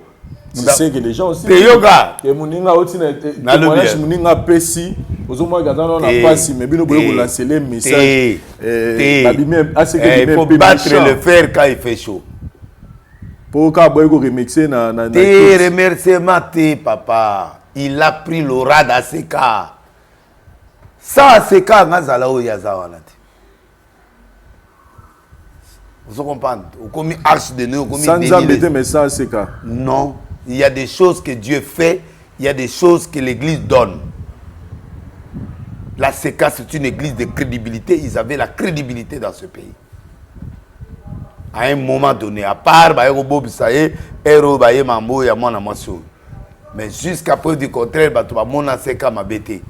Tu sais que les gens aussi te yoga que mon ninga aussi na mon ninga pesi ozomo gazana na pasi mais bino boyo lancer les messages il faut battre le fer quand il fait chaud. Pour ka boyo remixer na te remerciement te papa. Il a pris l'aura d'Aseka. Ça, Aseka, ngazala o yazawana. Vous comprenez? Vous commis arche de nous, sans embêter, mais ça, Aseka. Non. Il y a des choses que Dieu fait, il y a des choses que l'Église donne. La Seka, c'est une église de crédibilité. Ils avaient la crédibilité dans ce pays. À un moment donné, à part, mais jusqu'à preuve du contraire, mon Seka m'a bêté.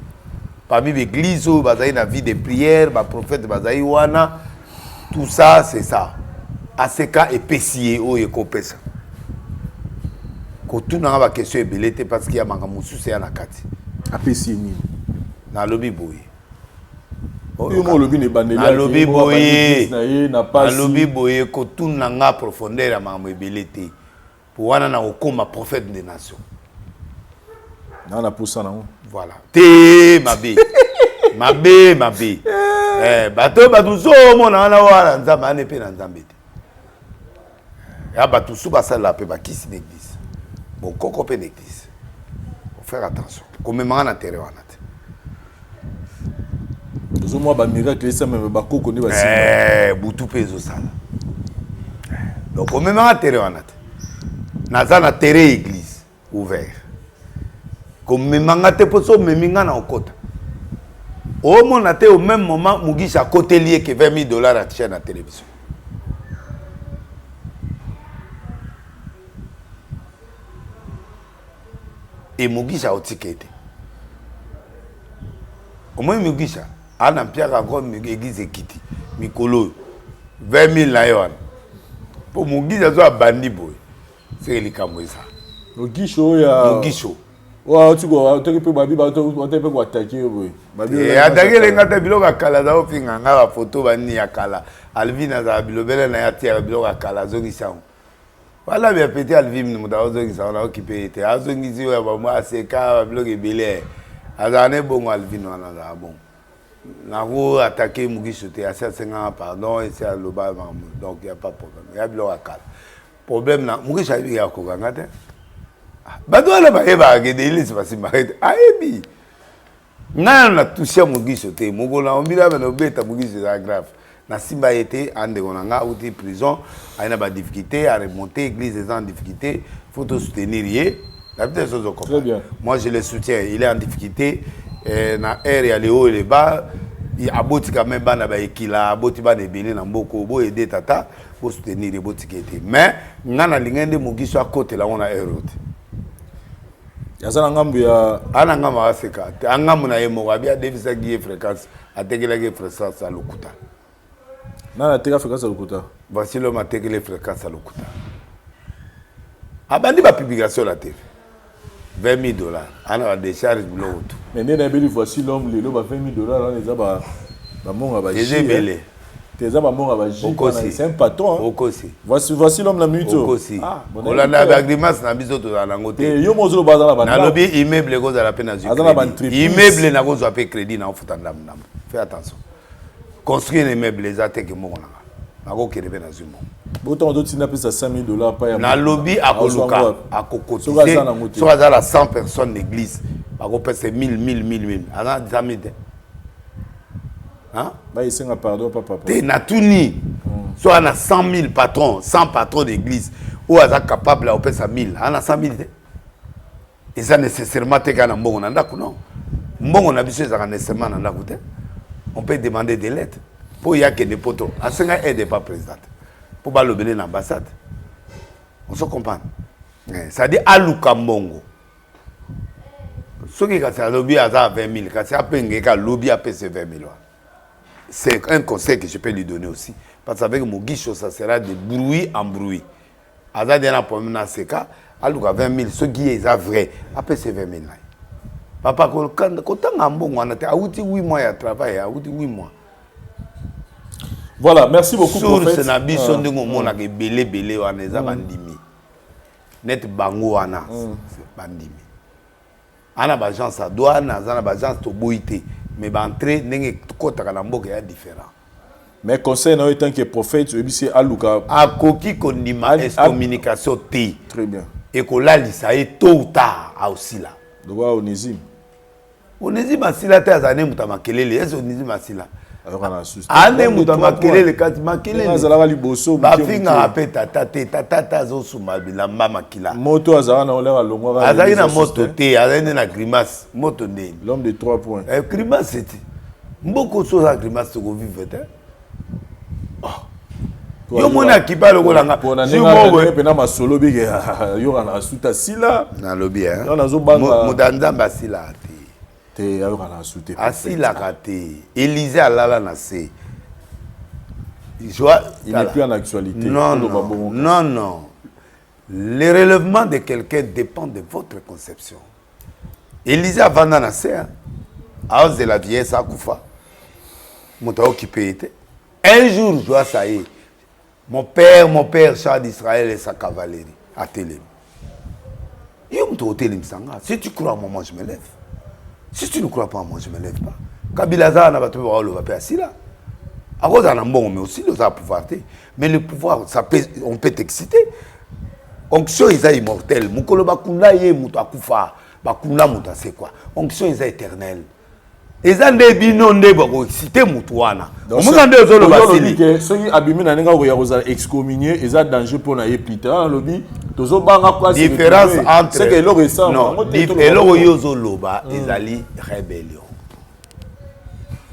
Parmi l'église, il y a une vie de prière, le prophète Bazaïwana, tout ça, c'est ça. Aseka est pessier, ou est copé. Quand tout n'a pas question de parce qu'il y a un moussou, c'est un akati. A pessier ni. Na lobby boy. Yo lobby ne bandela. Na lobby boy. Na lobby boy, quand tout n'a pas profondeur à ma mobilité. Pour wana na okoma prophète des nations. Na pour ça non. Voilà. Té mabé. Mabé. Bato so mona na wala nzamba ane pe na nzambe te. Ya bato su ba sala pe ba kisi l'église. Bon koko pe l'église. Faut faire attention. Comme manga na terre wana te. Ozomo ba miracle ça même ba koko ne ba simba. Butu pe zo sala. Donc comme manga terre wana te. Naza na terre église ouvert. Comme manga te poso meminga na okota. Au moment au même moment, Mugisha a côté lié que $20 000 à acheter la télévision. Et Mugisha a aussi quitté. Au moins Mugisha a un pierre à grande église Kiti. Mikolo 20 000 laïwan. Pour Mugisha soit bandi boy. C'est le Kamoisa. Mugisho ya. Mugisho. Wa tu go to pe babi ba to pe ko attaquer boy babi attaquer le ngata biloka kala za ofinga nga photo bani ya kala Alvina za bilobele na ya tiere biloka kala zongi sang wala bien pété Alvin muda zongi sang na occupé était azongi zi wa ba moi Aseka biloka belé azane bon Alvin wana za bon na go attaquer Mugisho te asa senga pardon et c'est le bas donc il y a pas de problème ya biloka kala problème na Mugisho ya ko ngata Badola ba eba ke de lisi basi marete aebi na touché Mugisho te mogola ombila ba no beta Mugisho za grave na simba été ande konanga outi prison aina ba difficulté à remonter église est en difficulté faut te soutenir yé la petite chose comme très bien moi je le soutiens il est en difficulté na air ya le haut et le bas il aboti quand même bana ba ekila aboti bana ebele na mboko bo aider tata pour soutenir les botikete mais ngana lingende Mugisho à côté là on a erreur. Yazana ngambu ya ana ngamba Aseka angamu na yemo wabia devisa giye fréquence atekela giye fréquence à Lokuta na teka fréquence à Lokuta voici le matekele fréquence à Lokuta abandi ba publication la TV $20 000 ana ba décharge boulot mais nena beli voici l'homme le ba $20 000 là les ba monga ba j'ai belé tes aba monga ba c'est un patron Okosi voici l'homme la minute Okosi on a la grimace na biso to na ngote yo mozo bazala ba na lobi immeuble ko za la peine immeuble na ko zo payer crédit na ofuta ndam fais attention construire un immeuble les attaques que mon na ko kerebe na zumo boton do tina pesa $5 000 pa ya na lobi akoluka akokotiser so azala 100 personnes d'église bako pesa 1000 ana 100 000 hein ba isenga pardon papa te na tuni so ana 100 000 patrons 100 patrons d'église ou aza capable à pesa 1000 ana 100 000 Et ça nécessairement te kana mbongo na ndako non. Mbongo na biso ezaka nécessairement na ndako te. On peut demander des lettres pour y a que des poteaux. Asenga aide pas président. Pour balobele l'ambassade. On se comprend. Ça dit aluka mbongo. Ce qui est lobby à 20 000, quand c'est à peine que lobby à PC 20 000. C'est un conseil que je peux lui donner aussi. Parce qu'avec mon guichot, ça sera de bruit en bruit. À ça, il pour moi, c'est cas, à 20 000, ce qui est vrai, à PC 20 000. Papa, quand on a un bon, on a 8 mois à travailler, 8 mois. Voilà, merci beaucoup. Sur ce nabi, son de mon a belé, on est à bandimi. Net bango, ana, bandimi. Ana bagence à douane, ana bagence to boité, mais entrer n'est que na mboka est différent. Mais conseil non étant que prophète, c'est aluka. A koki kondima communication T. Très bien. Et que là, ça est tôt ou tard à aussi là. Donc Onésime. Onésime asila te azane mutamakelele, est Onésime asila. Alors on a sus. Ane mutamakelele kati makelele. Azala liboso. Ba finga apeta tata zo suma bilamba makila. Moto azala na olera longwa. Azali na moto te, azali na grimace, moto ndeni. L'homme de 3 points. Grimace c'était. Mboko so za grimace ko vivre te. Yo mona kipa lokolanga. Pona nenga pena masolo bige yo kana suta sila. Na lobby hein. Non nazo banga. Mudanzamba sila te. Te yo kana suta. Asila kate. Élysée alala na se. Il n'est plus en actualité. Non. Le relèvement de quelqu'un dépend de votre conception. Élysée avant na se hein. À cause de la vieillesse à Koufa. Mota occupé était. Un jour je vois ça y est. Mon père, char d'Israël et sa cavalerie, à Télém. Si tu crois à moi, je me lève. Si tu ne crois pas à moi, je ne me lève pas. Kabila Zana va te voir, on va faire assis là. À cause d'un bon, mais aussi le pouvoir. Mais le pouvoir, ça peut, on peut t'exciter. Onction est immortel. Mukolo bakunda ye muta kufa. Bakunda muta c'est quoi? Onction est éternelle. Eza ndebino ndebo ko exciter mutuana. Omuka ndezo lo basili. Ceux qui abîment na nga ko za excommunier eza danger pour na épita lobi tozo banga quoi différence entre c'est que le récent non elo yozo loba ezali rébellion.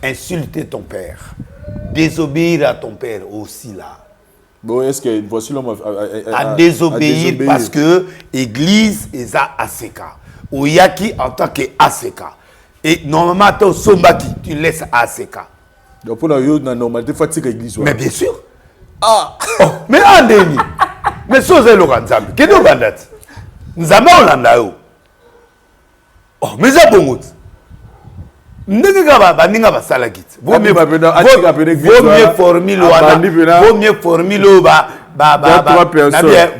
Insulter ton père, désobéir à ton père aussi là. Bon est-ce que voici l'homme à désobéir parce que église eza ACK. Oyaki en tant que ACK. Et normalement, tu laisses ACK. Donc pour la normalité, il faut que l'église. Mais bien sûr. Ah. Mais en déni. Mais ça c'est le Nzambe. Qu'est-ce que bandat? Nzambe Olanda yo. Oh, mais ça bon. Ndenge baninga basala kit. Vaut mieux formule wana. Vaut mieux formule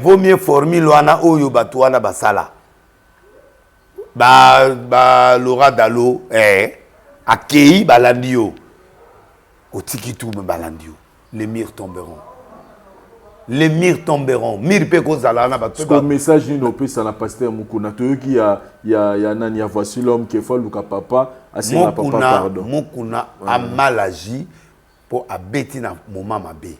vaut mieux formule wana oyo batu wana basala. Laura Dalo accueilli balandio otiki tout balandio les murs tomberont mire pe ko zala na ba ce message ni opé ça na pasteur Mukuna to qui ya nani ya voici l'homme qui faut luka papa asina papa pardon Mukuna a mal agi pour abeti na moment mabe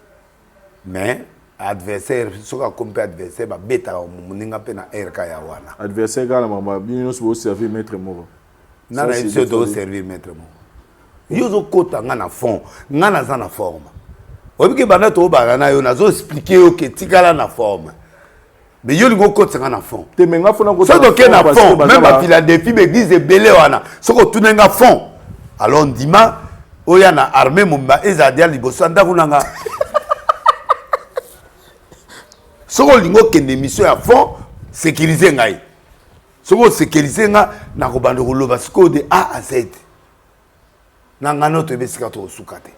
mais adversaire soka compé adversaire ba beta muninga pe na RK ya wana adversaire gala mama bino so servir maître moko na se do servir maître moko yozo kota nga na fond nga na za na forme obiki bana to ba na yo nazo expliquer yo ke tikala na forme mais yo lingo kota nga na fond te menga fona ko so doke na fond même à Philadelphie l'église de belé wana soko tunenga fond alors ndima oya na armée mumba ezadia liboso ndaku nanga soko lingo kende mission à fond sécuriser ngai soko sécuriser nga na ko bando loba soko de A à Z na ngano to besika to sukate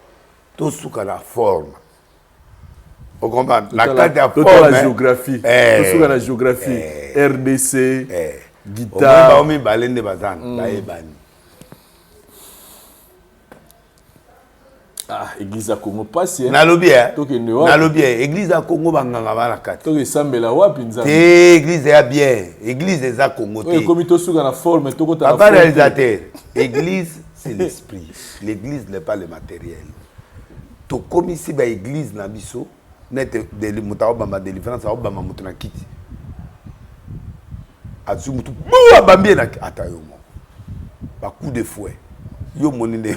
to suka la forme on comprend la carte de forme la géographie to suka la géographie RDC guitare ba mi balende bazana ba ebani ah église à Congo passe na lobby na lobby église à Congo banganga bana kati to sambela wapi nzambe église ya bien église za Congo te comme to suka na forme to kota papa réalisateur église c'est l'esprit l'église n'est pas le matériel to comme ici ba église na biso net de mutawa ba délivrance ba mutuna kiti azumutu bouwa bambie na ata yo mo ba coup de fouet yo moni de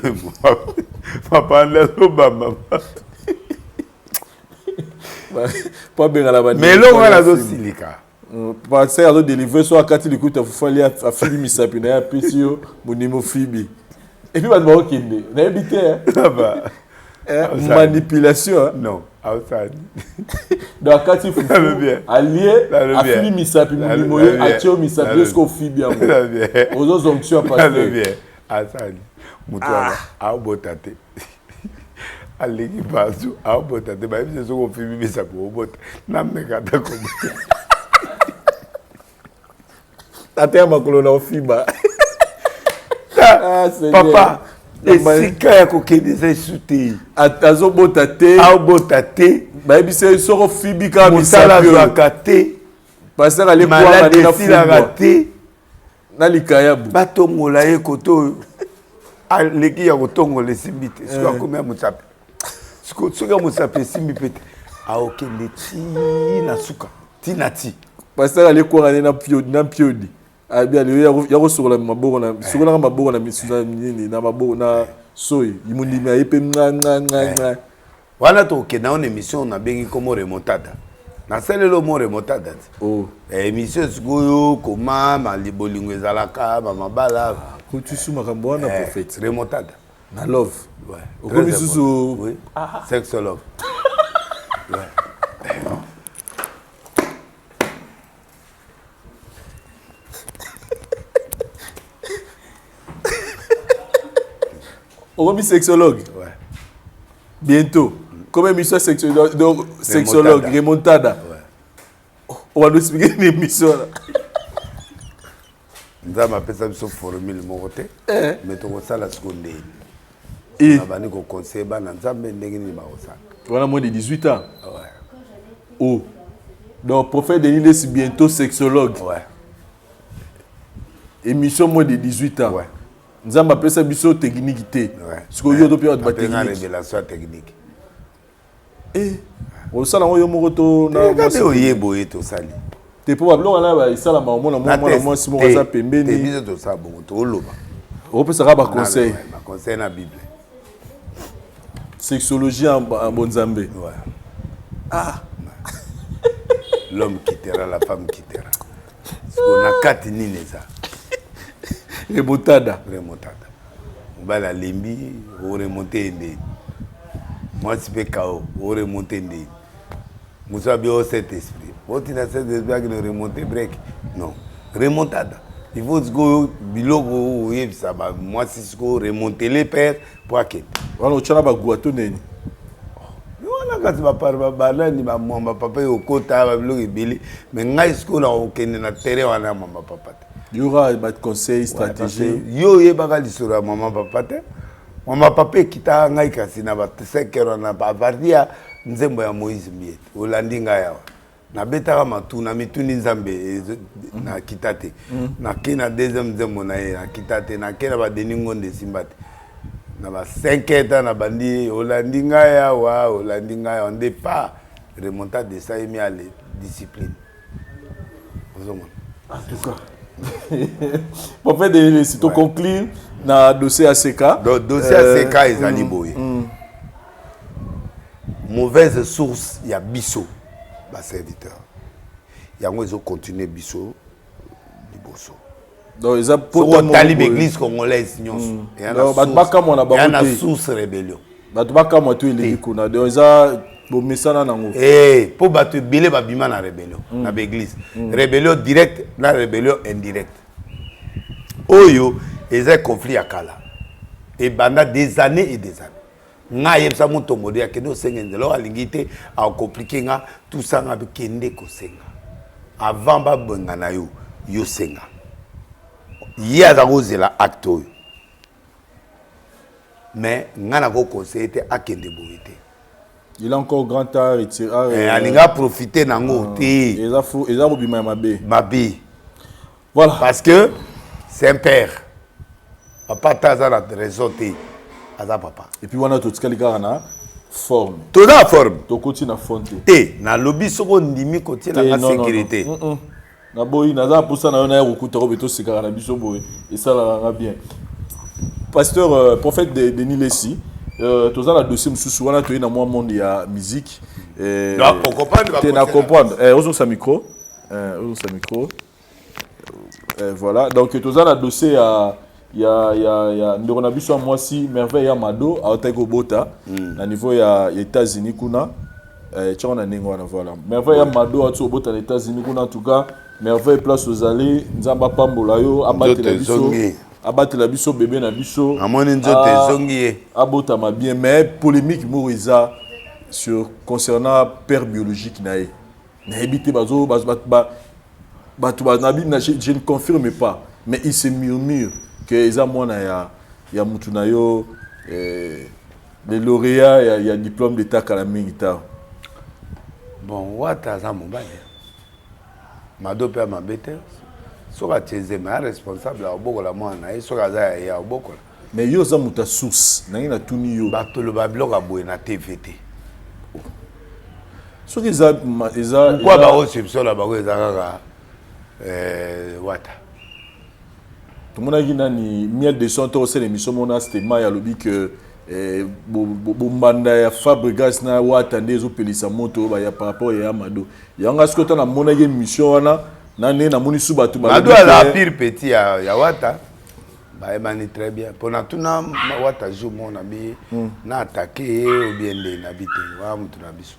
papa le bamba pas bien à la bande mais lo ngala zo silika parce que délivrer soit quand il écoute il a fini misapi na pisio monimo fibi et puis ba okende na habité là-bas manipulation non outside donc quand il faut allié a fini misapi monimo atio misapi jusqu'au fibi aux autres onctions passer bien outside mutuana a botate aliki basu a botate ba biso so ko fibi misapi o bot na mekata ko Tata makolo na fiba. Papa, esika ya kokende za suti. Atazo botate. A botate. Ba ebise soko fibi ka misala za kate. Passer aller boire na fiba kate. Na likayabu. Batongola ye koto. Aleki ya kotongola simbite. Siko komia mutsape. Siko mutsape simbi pete. A okende ti na suka. Ti na ti. Passer aller boire na piodi. Abia le yako sokola maboko na sokola maboko na misuza nini na maboko na soyi imundimi ayepe nga wana to ke na une émission na bengi comme remontada na selelo mo remontada oh émission sikoyo koma malibolingo ezalaka mabala ko tu suma kambo wana prophète remontada na love ouais okomi susu oui sex love ouais on est sexologue. Ouais. Bientôt. Comme émission sexologue, donc sexologue, remontada. Ouais. On va nous expliquer une émission. Nous avons appelé ça une formule moroté. Mais tu as la seconde. Et on va conseiller nous avons voilà moins de 18 ans. Ouais. Oh. Donc prophète Denis c'est bientôt sexologue. Ouais. Émission moins de 18 ans. Ouais. Nous avons appelé ça biso technique. Ouais. Ce que vous avez de technique. Révélation technique. Eh. On sala on yo moroto na regardez oyebo eto sali. Te probablement là ba isala ma moi si mon ça pembeni. Te biso to sa bon to loba. On peut sera ba conseil. Ba conseil na Bible. Sexologie en Bonzambe. Ouais. Ah. L'homme quittera, la femme quittera. On a quatre nini ça. Remontada. Remontada. On va la limbi, on remonte inde. Moi si peux KO, on remonte inde. Moussa bien cet esprit. Bon tu n'as cet esprit qui ne remonte break. Non. Remontada. Il faut go biloko ça va moi si go remonter les pères pour que. Voilà on chana ba guato neni. Wana kasi ba parba banani ba mama papa yo kota ba biloko ebele mais ngai siko na okende na terrain wana mama papa. Il y aura des conseils, stratégies. Yo yebaka lisura maman papa te. Maman papa kita ngai kasi na ba 5 heures na ba vardia nzembo ya Moïse Miet. Olandi ngai yawa. Na betaka matuna mituni nzambe na kitate. Na kina deuxième nzembo na ye na kitate na kena ba deningo de simbate. Na ba 5 heures na bandi Olandi ngai yawa, Olandi ngai on départ remontada de ça et aller discipline. Vous en tout cas. Pour faire des sites conclure dans le dossier ACK. Le dossier ACK est aliboé. Mauvaise source, il y a Bisso, ma serviteur. Il y a moi ils ont continué Bisso, Liboso. Donc ils ont pour talib église congolaise nyonso. Il y a une source rébellion. Batubaka moi tout il est kuna. Donc ils ont bomesana nango. Eh, pour battre belé babima na rébellion, na église. Rébellion directe, na rébellion indirecte. Oyo, ils ont conflit à Kala. Et pendant des années et des années. Nga yebsa moto modi ya kendo sengenze lo alingite a compliqué nga tout ça nga kende ko senga. Avant ba bonga na yo senga. Ya za kozela acte oyo. Mais nga na ko conseiller te akende boyete. Il a encore grand temps retiré. Alinga profiter nango te. Ils ont bobima mabe. Mabe. Voilà. Parce que c'est un père. Papa taza la raison te. Aza papa. Et puis on a tout ce qu'il y a na forme. Tout na forme. To continue na forme. Te na lobby soko ndimi côté la sécurité. na boyi naza pour ça na yo na yokuta ko beto sikara na biso boy et ça la bien pasteur prophète de Denis Lessi toza na dossier mususu wana toyi na moi monde ya musique donc comprendre tu na comprendre ozo sa micro voilà donc toza na dossier ya ndeko na biso moi si merveille ya Mado aoteko bota na niveau ya États-Unis kuna tchon na ningo na voilà merveille ya Mado atso bota na États-Unis kuna en tout cas merveille place aux allées nzamba pambola yo abattre la biso bébé na biso amoni nzote zongi abota bien mais polémique moriza sur concernant père biologique nae na habité bazo je ne confirme pas mais il se murmure que eza mwana ya mutu na yo les lauréats ya diplôme d'état kala mingi ta bon wata za mobali Mado pe mabete soka teze ma responsable obokola mwana e soka za ya obokola mais yo za muta source na ina tuni yo batolo ba bloka boye na TVT soki eza kwa ba reception la ba ko eza kaka wata tomonaki nani miel de son to osala émission mona stema ya lobi que bombanda ya Fabregas na wata nde ezopelisa moto ya par rapport ya Mado yanga sikota na monaki émission wana na ne na moni su bato Mado la pire petit ya wata ba emani très bien pona tuna wata jour mona bi na attaquer ou bien de na bité wa mutu na biso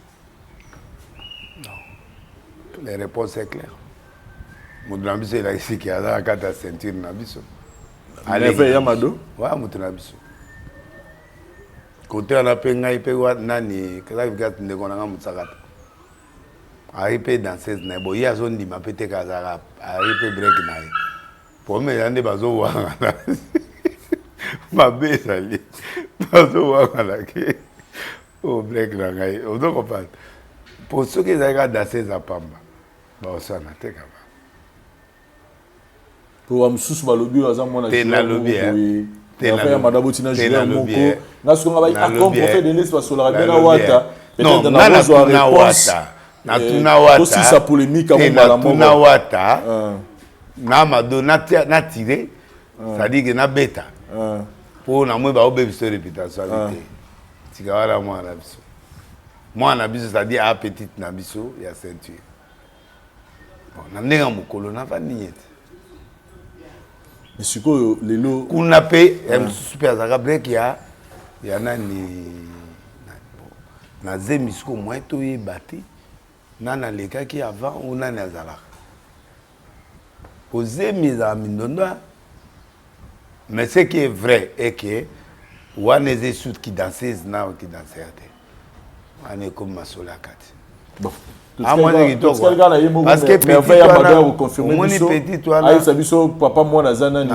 non les réponses est claires mutu na biso la ici qui a la carte ceinture na biso merveille ya Mado wa mutu na biso côté na penga ipe wa nani kala vigat ndeko na mutsakata aripe danseuse na bo ya zone di mapete kazara aripe break na pour me yande bazo wa mabe sali bazo wa la ke o break na ngai o do comprendre pour ceux qui zaga danseuse à pamba ba osana te kaba pour amsusu balobi aza mwana tena lobi ya Madabo tina jouer moko nasko ngaba accord prophète de l'espace sur la bena wata peut-être na réponse na tuna wata aussi sa polémique à mon tuna wata na Mado na tiré ça dit que na beta pour na moi ba obe biso réputation tika wala moi na biso ça dit a petite na biso ya ceinture bon na ndenga mokolo na vaniyete mais siko lelo kuna pe super zaka break ya nani na zemi siko moi to yebati nana leka ki avant ou nana azala zemi za mindonda mais ce qui est vrai est que wane ze shoot qui danseuse na qui danseur ane comme masola kati bon parce que merveille ya Mado ya confirmer petit toi là ayi biso papa mwana zana ni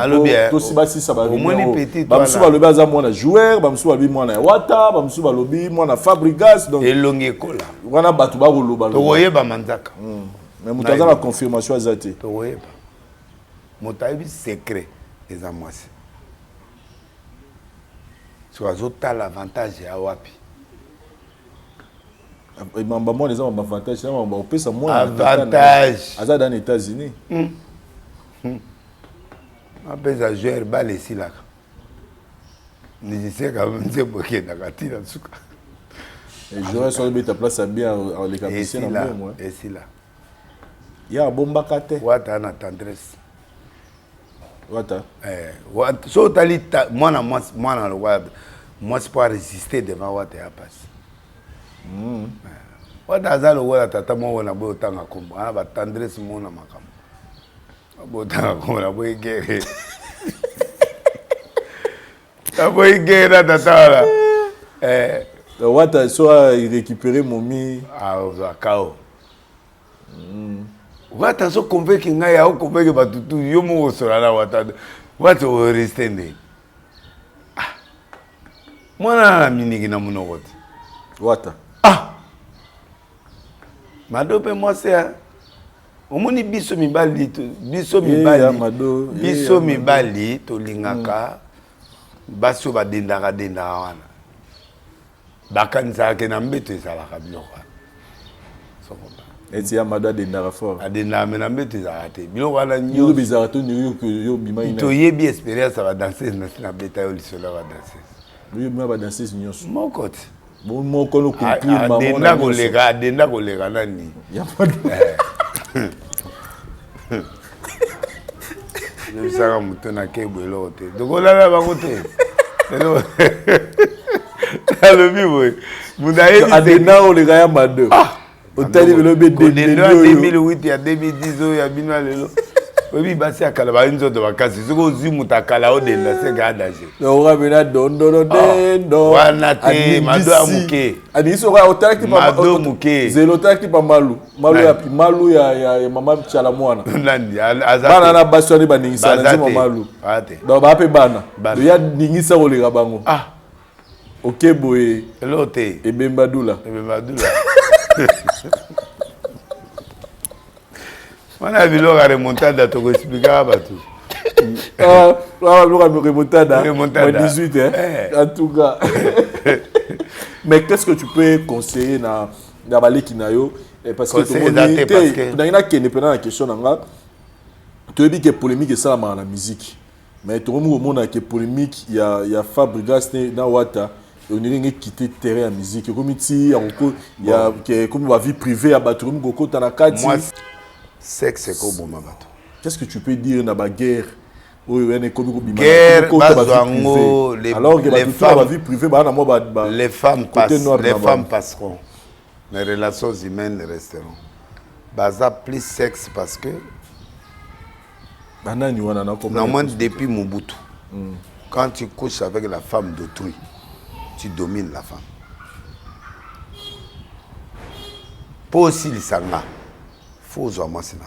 to si basi sa ba bamsu balobi aza mwana joueur bamsu balobi mwana ya wata bamsu balobi mwana Fabregas donc elongi kola wana batu ba koloba to oyeba manzaka mais mutaza la confirmation azate to oyeba motayebi secret des amoisi so azota l'avantage ya wapi mamba moi les hommes avantage na mamba opesa moi avantage aza dans les États-Unis apesa joueur bale silaka nisise quand même c'est pour que nakati na suka et joueur sur le ta place bien les capitaines na moi et si là ya bomba kate wata na tendresse wata so tali mwana le wata moi c'est pas résister devant wata ya passe wata azalo wala tata mo na bo tanga kombo ba tendresse mo na makamo bo tanga kombo na bo igere bo igere tata wala wata soit récupérer momi za kao wata so convaincre ngai ya convaincre batutu yo mo sora na wata o restende mwana na minigi na munokoti wata Mado pe moi c'est omoni biso mibali to lingaka baso ba dendaka wana bakanisa ke na mbeto ezalaka biloko Et tu as madame de Narafort. Adena menambe tu as raté. Bilo wana Yo nyo. bizarre ni yo bima ina. To yebi expérience ça va danser na beta yo lisola va danser. Yo bima va danser nyos. Mon côté. Bon mon kono compris maman. Adena kolega nani. Ya pas de. Je saka muto na kebo elote. Donc on la ba kote. Le bibo. Mudaye Adena o le gars ya mado. Otali velo be de 2008 ya 2010 ya binwa lelo. Oui, bah c'est à Calaba, une autre vacances. C'est que vous muta Calao de la Segada. On va venir don. Wanate, Mado Amuke. Adi sera otali pa Mado Muke. Zelotaki pa malu ya mama chala mwana. Nandi, Bana na basoni baningisa na zima malu. Ate. Do ba pe bana. Do ya ningisa oleka bango. Ah. OK boye. Elote. Ebembadula. Wana biloko remontada to ko expliquer ba tout. Remontada. 18 hein. En tout cas. Mais qu'est-ce que tu peux conseiller na baleki na yo parce que tout le monde na kene pendant la question nanga. Tu dis que polémique ça la musique. Mais tout le monde a que polémique il y a Fabregas na Wata. On irait quitter terrain à musique comme il y a comme la vie privée à Baturum Goko Tanakati. Moi sexe c'est comme bon bateau. Qu'est-ce que tu peux dire dans la guerre? Guerre, alors que les femmes passeront. Les relations humaines resteront. Baza plus sexe parce que normalement depuis Mobutu, quand tu couches avec la femme d'autrui, tu domines la femme. Pour aussi les sanga, faut vraiment c'est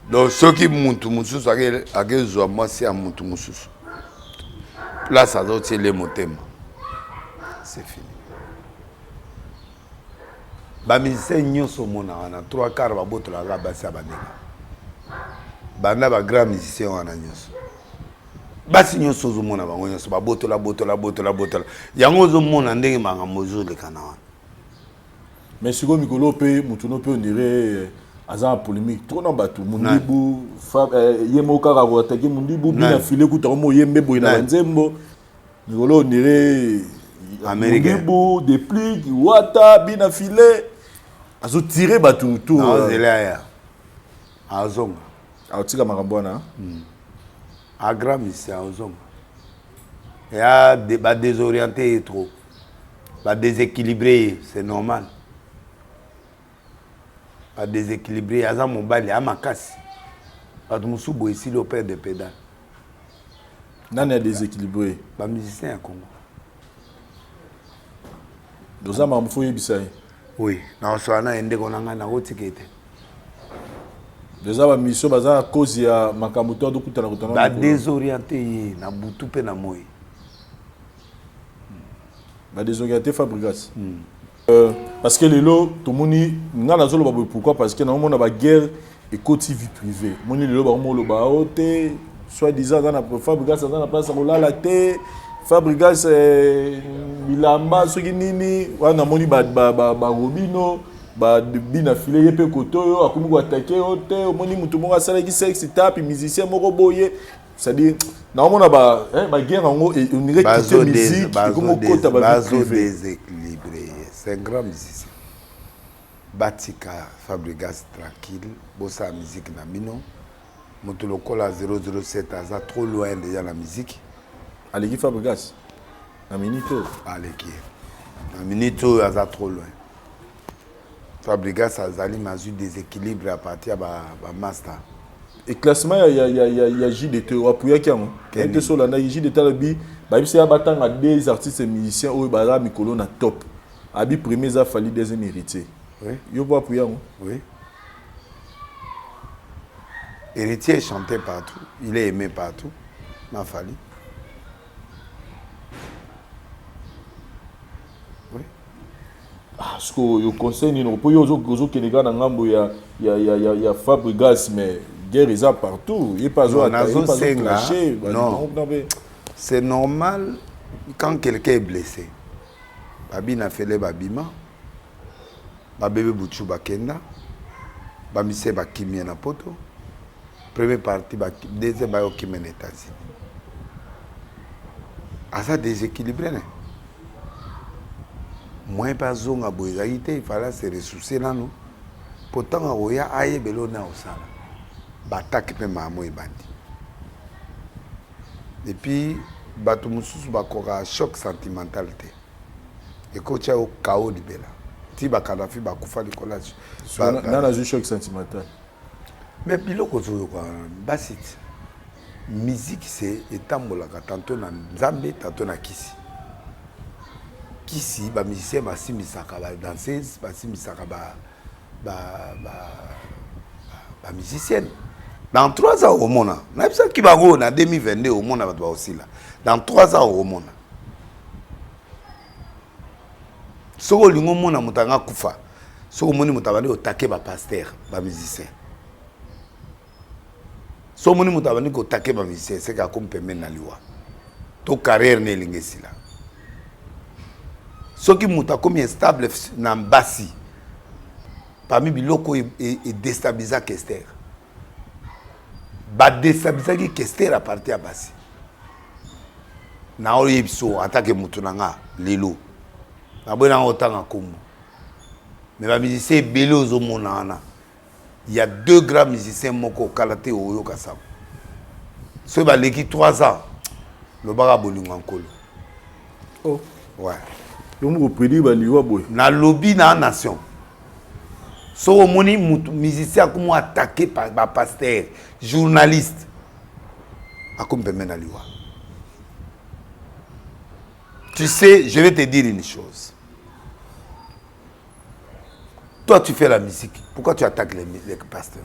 donc ceux qui montent mususu avec moi c'est à monter mususu. Là ça doit être les motem. C'est fini. Ba musicien nyonso mona wana 3/4 ba boto la basi abaneka. Banda ba grand musicien wana nyonso. Basi nyonso zo mona bango nyonso ba boto la. Yango zo mona ndenge manga mozo le kana wana. Mais siko mikolo pe mutuno pe on dirait aza polémique trop na batu mundibu yemo kaka ko ataki mundibu bina filé ku tomo yembe boy na nzembo ngolo on dirait américain mundibu déplique wata bina filé azo tirer batu tout non zelaya azonga aotika makambo na agram c'est azonga ya ba désorienté trop ba déséquilibré c'est normal. À déséquilibré, à mon bali, à ma casse. À mon soubo ici, le père de pédale. Non, il est déséquilibré. Les musiciens à Congo. Nous avons fait ça. Oui, nous avons fait ça. Nous avons mis ça à cause de Makamoto. Nous avons désorienté, na butu pe na moi. Désorienté Fabregas. Parce que les lots, tout le monde, pourquoi? Parce que nous avons une guerre et côté vie privée. Nous avons une guerre, soi-disant, Fabregas dans la place à la tête, Fabregas, Bilamba, Soginini, on a moni Robino, Bina filé, Yepe Koto, Akumu attaqué, on moni Moutoumora Salaki Sex, tape, musicien Moroboye. C'est-à-dire, nous avons une guerre et on irait quitter la musique, comme au côté de la vie privée. C'est un grand musicien. Batika Fabregas tranquille, bossa la musique na mino. Motolokola 007 aza trop loin déjà la musique. Aleki Fabregas. Na minito. Aleki. Na minito aza trop loin. Fabregas azali mazu déséquilibre à partir ba master. Et classement il y a JDT ou apuya kiango. Kente so landa JDT labi ba bisi ya batanga des artistes et musiciens au bara mikolo na top. Abi premier a fallu deuxième héritier. Oui. Yo pas pour oui. Héritier est chanté partout, il est aimé partout. M'a fallu. Oui. Ah, ce que yo conseil ni no po yo zo kenega na ngambo ya Fabregas mais guerre est partout. Il pas zo clasher. Non. C'est normal quand quelqu'un est blessé. babina fele babima babebe buchu bakenda bamise bakimia na poto première partie deuxième bayokimia na États-Unis asa déséquilibré ne moins pas zonga boyzaïté il fallait se ressourcer nano pourtant oya aye belo na osala bataki pe mamo ebandi et puis bato mususu bakoka choc sentimental te ekocha au chaos libela ti bakadafi bakufa likola nana zu choc sentimental mais biloko zoyo kwa basit musique c'est etambolaka tantôt na nzambe tantôt na kisi kisi ba musicien basimisaka ba danseuse basimisaka ba musicienne dans 3 ans au monde na bisa ki bango na 2022 au monde ba aussi là dans 3 ans au monde soko lingo mona mutanga kufa soko moni mutabani otake ba pasteur ba musicien so moni mutabani ko take ba musicien c'est ka comme pembe na liwa to carrière ne lingesila soki muta comme instable na mbasi parmi biloko et déstabiliser Kester ba déstabiliser ki Kester à partir à basi na o yebso attaque mutu nanga lelo na bona otanga kombo mais ba musicien belo zo monana il y a 2 grands musiciens moko kalate oyo kasam so ba leki 3 ans le bara bolingo nkolo oh ouais yo mo prédire ba liwa boy na lobby na nation so moni musicien comme attaqué par ba pasteur journaliste akompe mena liwa tu sais je vais te dire une chose toi tu fais la musique pourquoi tu attaques les pasteurs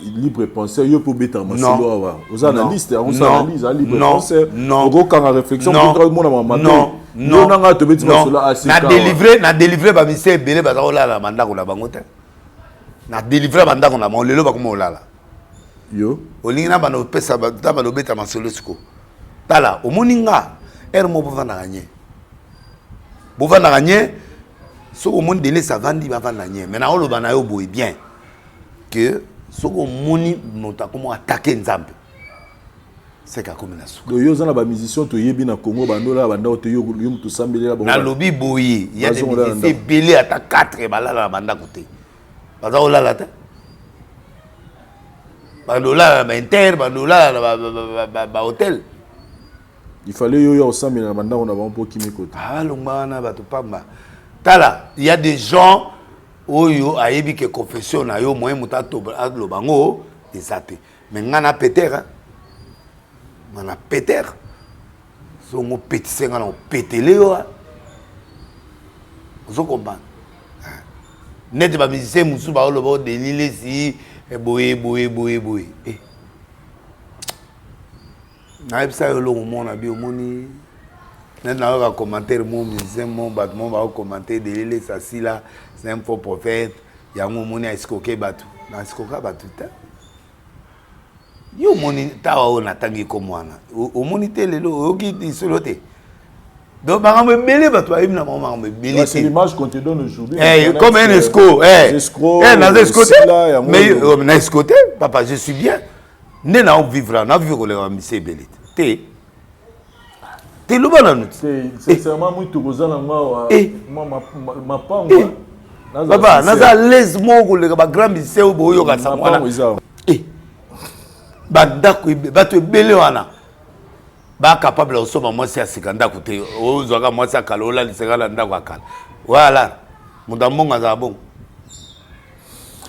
libre penseur yo pour beta masolo wa aux analystes on analyse libre non, penseur non, go quand réflexion non, pour mon maman non, non, nanga to beta masolo assez na délivrer ba ministère belé ba ola la manda ko na bango te na délivrer banda ko na mo lelo ba ko mo lala yo olingina bana opesa ba ta ba beta masolo siko tala omoninga mo bovanda gagner bovanda gagner so omoni délai ça vandi ba vanda gagner mais na olo bana yo boy bien que so omoni mota comment attaquer nzambe c'est ka comme na suko yo zana ba musicien to yebi na Congo bandola banda to yo mutu sambelela ba na lobby boyi il y a des musiciens belé ata 4 balala banda côté baza olala ta bandola ba inter bandola ba hôtel il fallait yo sambelela banda on a ba po kimiko ah longana ba to pamba tala il y a des gens oyo ayebi ke confession na yo moyen mutato lo bango ezate mais ngana Peter ngana Peter so mo petise ngana petele yo zo komba net ba musicien musu ba lo ba delile si boye na epsa yo lo mona bi omoni net na va commentaire mon musicien mon battement va commenter delile ça si là c'est un faux prophète yango moni escoquer batu na escoquer batu ta yo moni tawa ona tangi ko mwana o moni telelo o ki solo te donc ba me belé batu ayim na mama me belé c'est l'image qu'on te donne aujourd'hui comme un escroc na escoquer mais na escoquer papa je suis bien né na vivre le monsieur belé te te lo bana nous c'est vraiment muito kozana ngwa ma pango papa naza les moko le ba grand musicien boyo ka samwana bandako bato ebele wana ba capable osoma mwasi ya sikanda kote ozwaka mwasi akala ola lisengala ndako akala voilà mudambonga za bon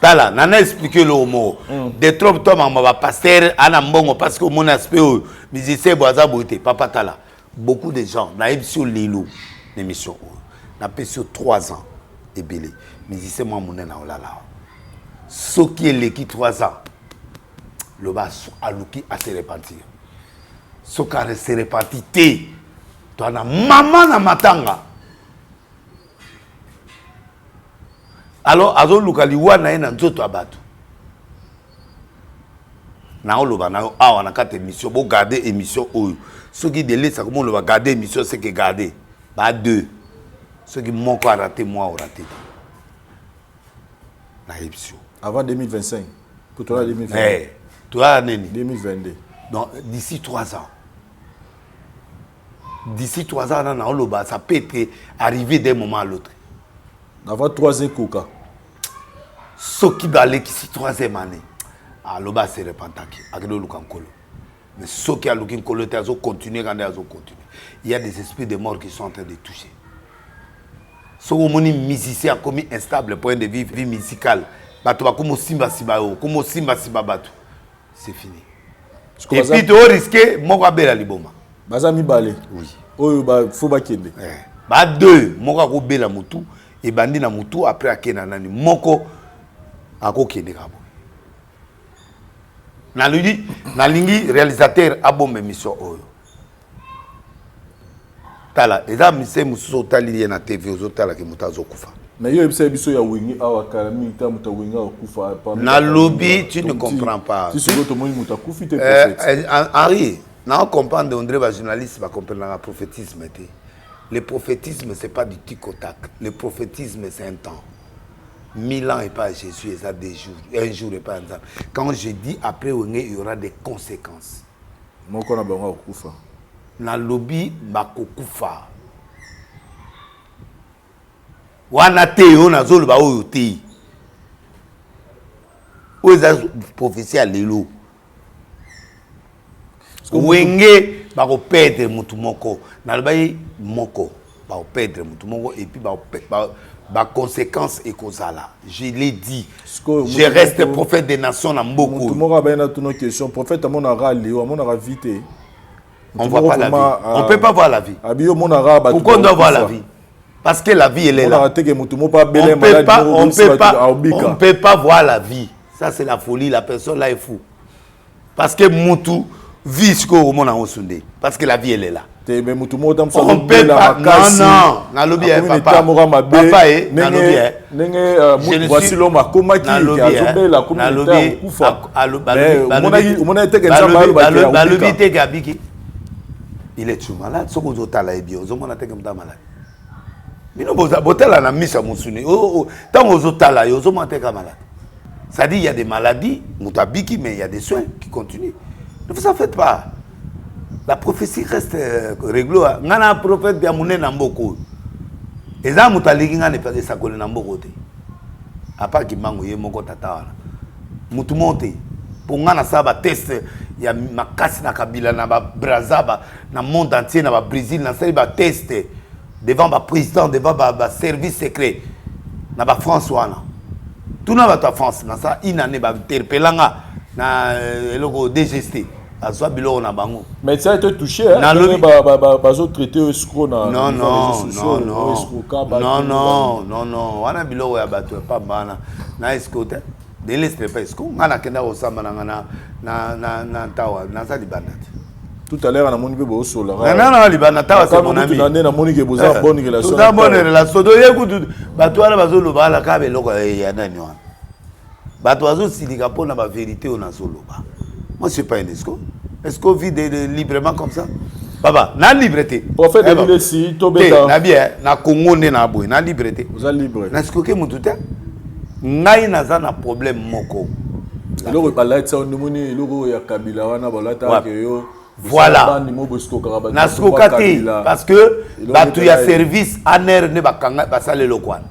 tala nana expliquer le mot de trop to mama ba pasteur ana mbongo parce que mon aspect musicien boza boité papa tala beaucoup de gens na émission lelo l'émission na pesio 3 ans ebele musicien moi monena olala ce qui est l'équipe 3 ans le bas aluki à se repentir ce qui se repentit te toi na maman na matanga alors azo luka liwa na ena nzoto abatu na oloba na awa na kate émission bo garder émission oyo ce qui délai ça comment on va garder émission c'est que garder Bah 2. Ceux qui m'ont raté, moi, ont raté. Avant 2025. Pour toi, 2022. Eh, toi, Neni. 2022. Donc, d'ici 3 ans. D'ici 3 ans, ça peut être arrivé d'un moment à l'autre. Avant 3 ans, Coca. Ce qui va aller ici 3e année. Ah, l'oba c'est repentaki. Mais ceux qui ont le Kolo, ils ont continué, il y a des esprits de mort qui sont en train de toucher. Ceux qui ont musicien commis instable point de vie musicale. C'est fini. Et puis tu risques, moi je vais aller liboma. Bazami balé. Oui. Oh, bah faut pas qu'il y ait. Bah 2, moi je vais la mutu et bandi na mutu après akena nani moko akokende kabo. Nalingi réalisateur abombe mission oyo. Tala, eza mise mususu otali na TV ozotala ke mutazo kufa. Mais il y a des biso ya wingi awa kalami ta muta winga kufa pa. Na lobby tu ne comprends pas. Si c'est autre monde muta kufi te prophète. Henri, na comprendre André ba journaliste va comprendre le prophétisme. Le prophétisme c'est pas du tic au tac. Le prophétisme c'est un temps. 1000 ans et pas Jésus et ça des jours, un jour et pas un temps. Quand je dis après il y aura des conséquences. Moi qu'on a besoin de kufa. Na lobby bakokufa. Wana te on a zolo ba oyo te. Oza prophétie à lelo. Wenge bako perdre mutu moko. Na lobayi moko ba perdre mutu moko et puis ba conséquence et kozala. Je l'ai dit. Je reste prophète des nations na mboko. Tout monde a bien une question. Prophète à mon ara Léo, à mon ara vite. On voit pas la vie. On peut pas voir la vie. Pourquoi on doit voir la vie? Parce que la vie elle est là. On peut pas voir la vie. Ça c'est la folie, la personne là est fou. Parce que Moutou vit ce qu'on a osundé. Parce que la vie elle est là. On peut pas. Non, na lobby papa. Papa est na lobby. Il est toujours malade. Ce que vous avez dit, vous avez malade. Mais non, vous avez la mise à mon souni. Tant que vous avez vous avez malade. Ça dit, il y a des maladies, mutabiki, mais il y a des soins qui continuent. Ne vous en faites pas. La prophétie reste réglo. Il y a un prophète qui a mouné Namboko. Et ça, mutaliki n'a pas de sakole Namboko. À part qu'il manque, il y a mon tata. Mutumonte. Pour nga na saba test ya makasi na kabila na ba Brazza na monde entier na ba Brésil na sali ba test devant ba président devant ba service secret na ba France wana tout na ba ta France na ça une année ba interpellanga na eloko DGST azwa biloko na bango mais ça a été touché hein ba zo traité escroc na non wana biloko ya bato pa bana na escroc de l'esprit pas est-ce qu'on a kenda osamba na tawa na ça libana tout à l'heure on a moni be boso la non libana tawa c'est mon ami na moni ke boza bonne relation tout bonne relation do yekutu bato ala bazolo bala ka be loko ya nani wana bato azo silika pona ba vérité on azolo ba moi c'est pas un esco est-ce qu'on vit librement comme ça baba na liberté prophète de l'île si to beta na bien na Congo ne na boy na liberté vous êtes libre na ce que mutu te ngai naza na problème moko eloko balata ndimoni eloko ya kabila wana balata ke yo voilà na skokati parce que batu ya service aner ne bakanga basale lokwana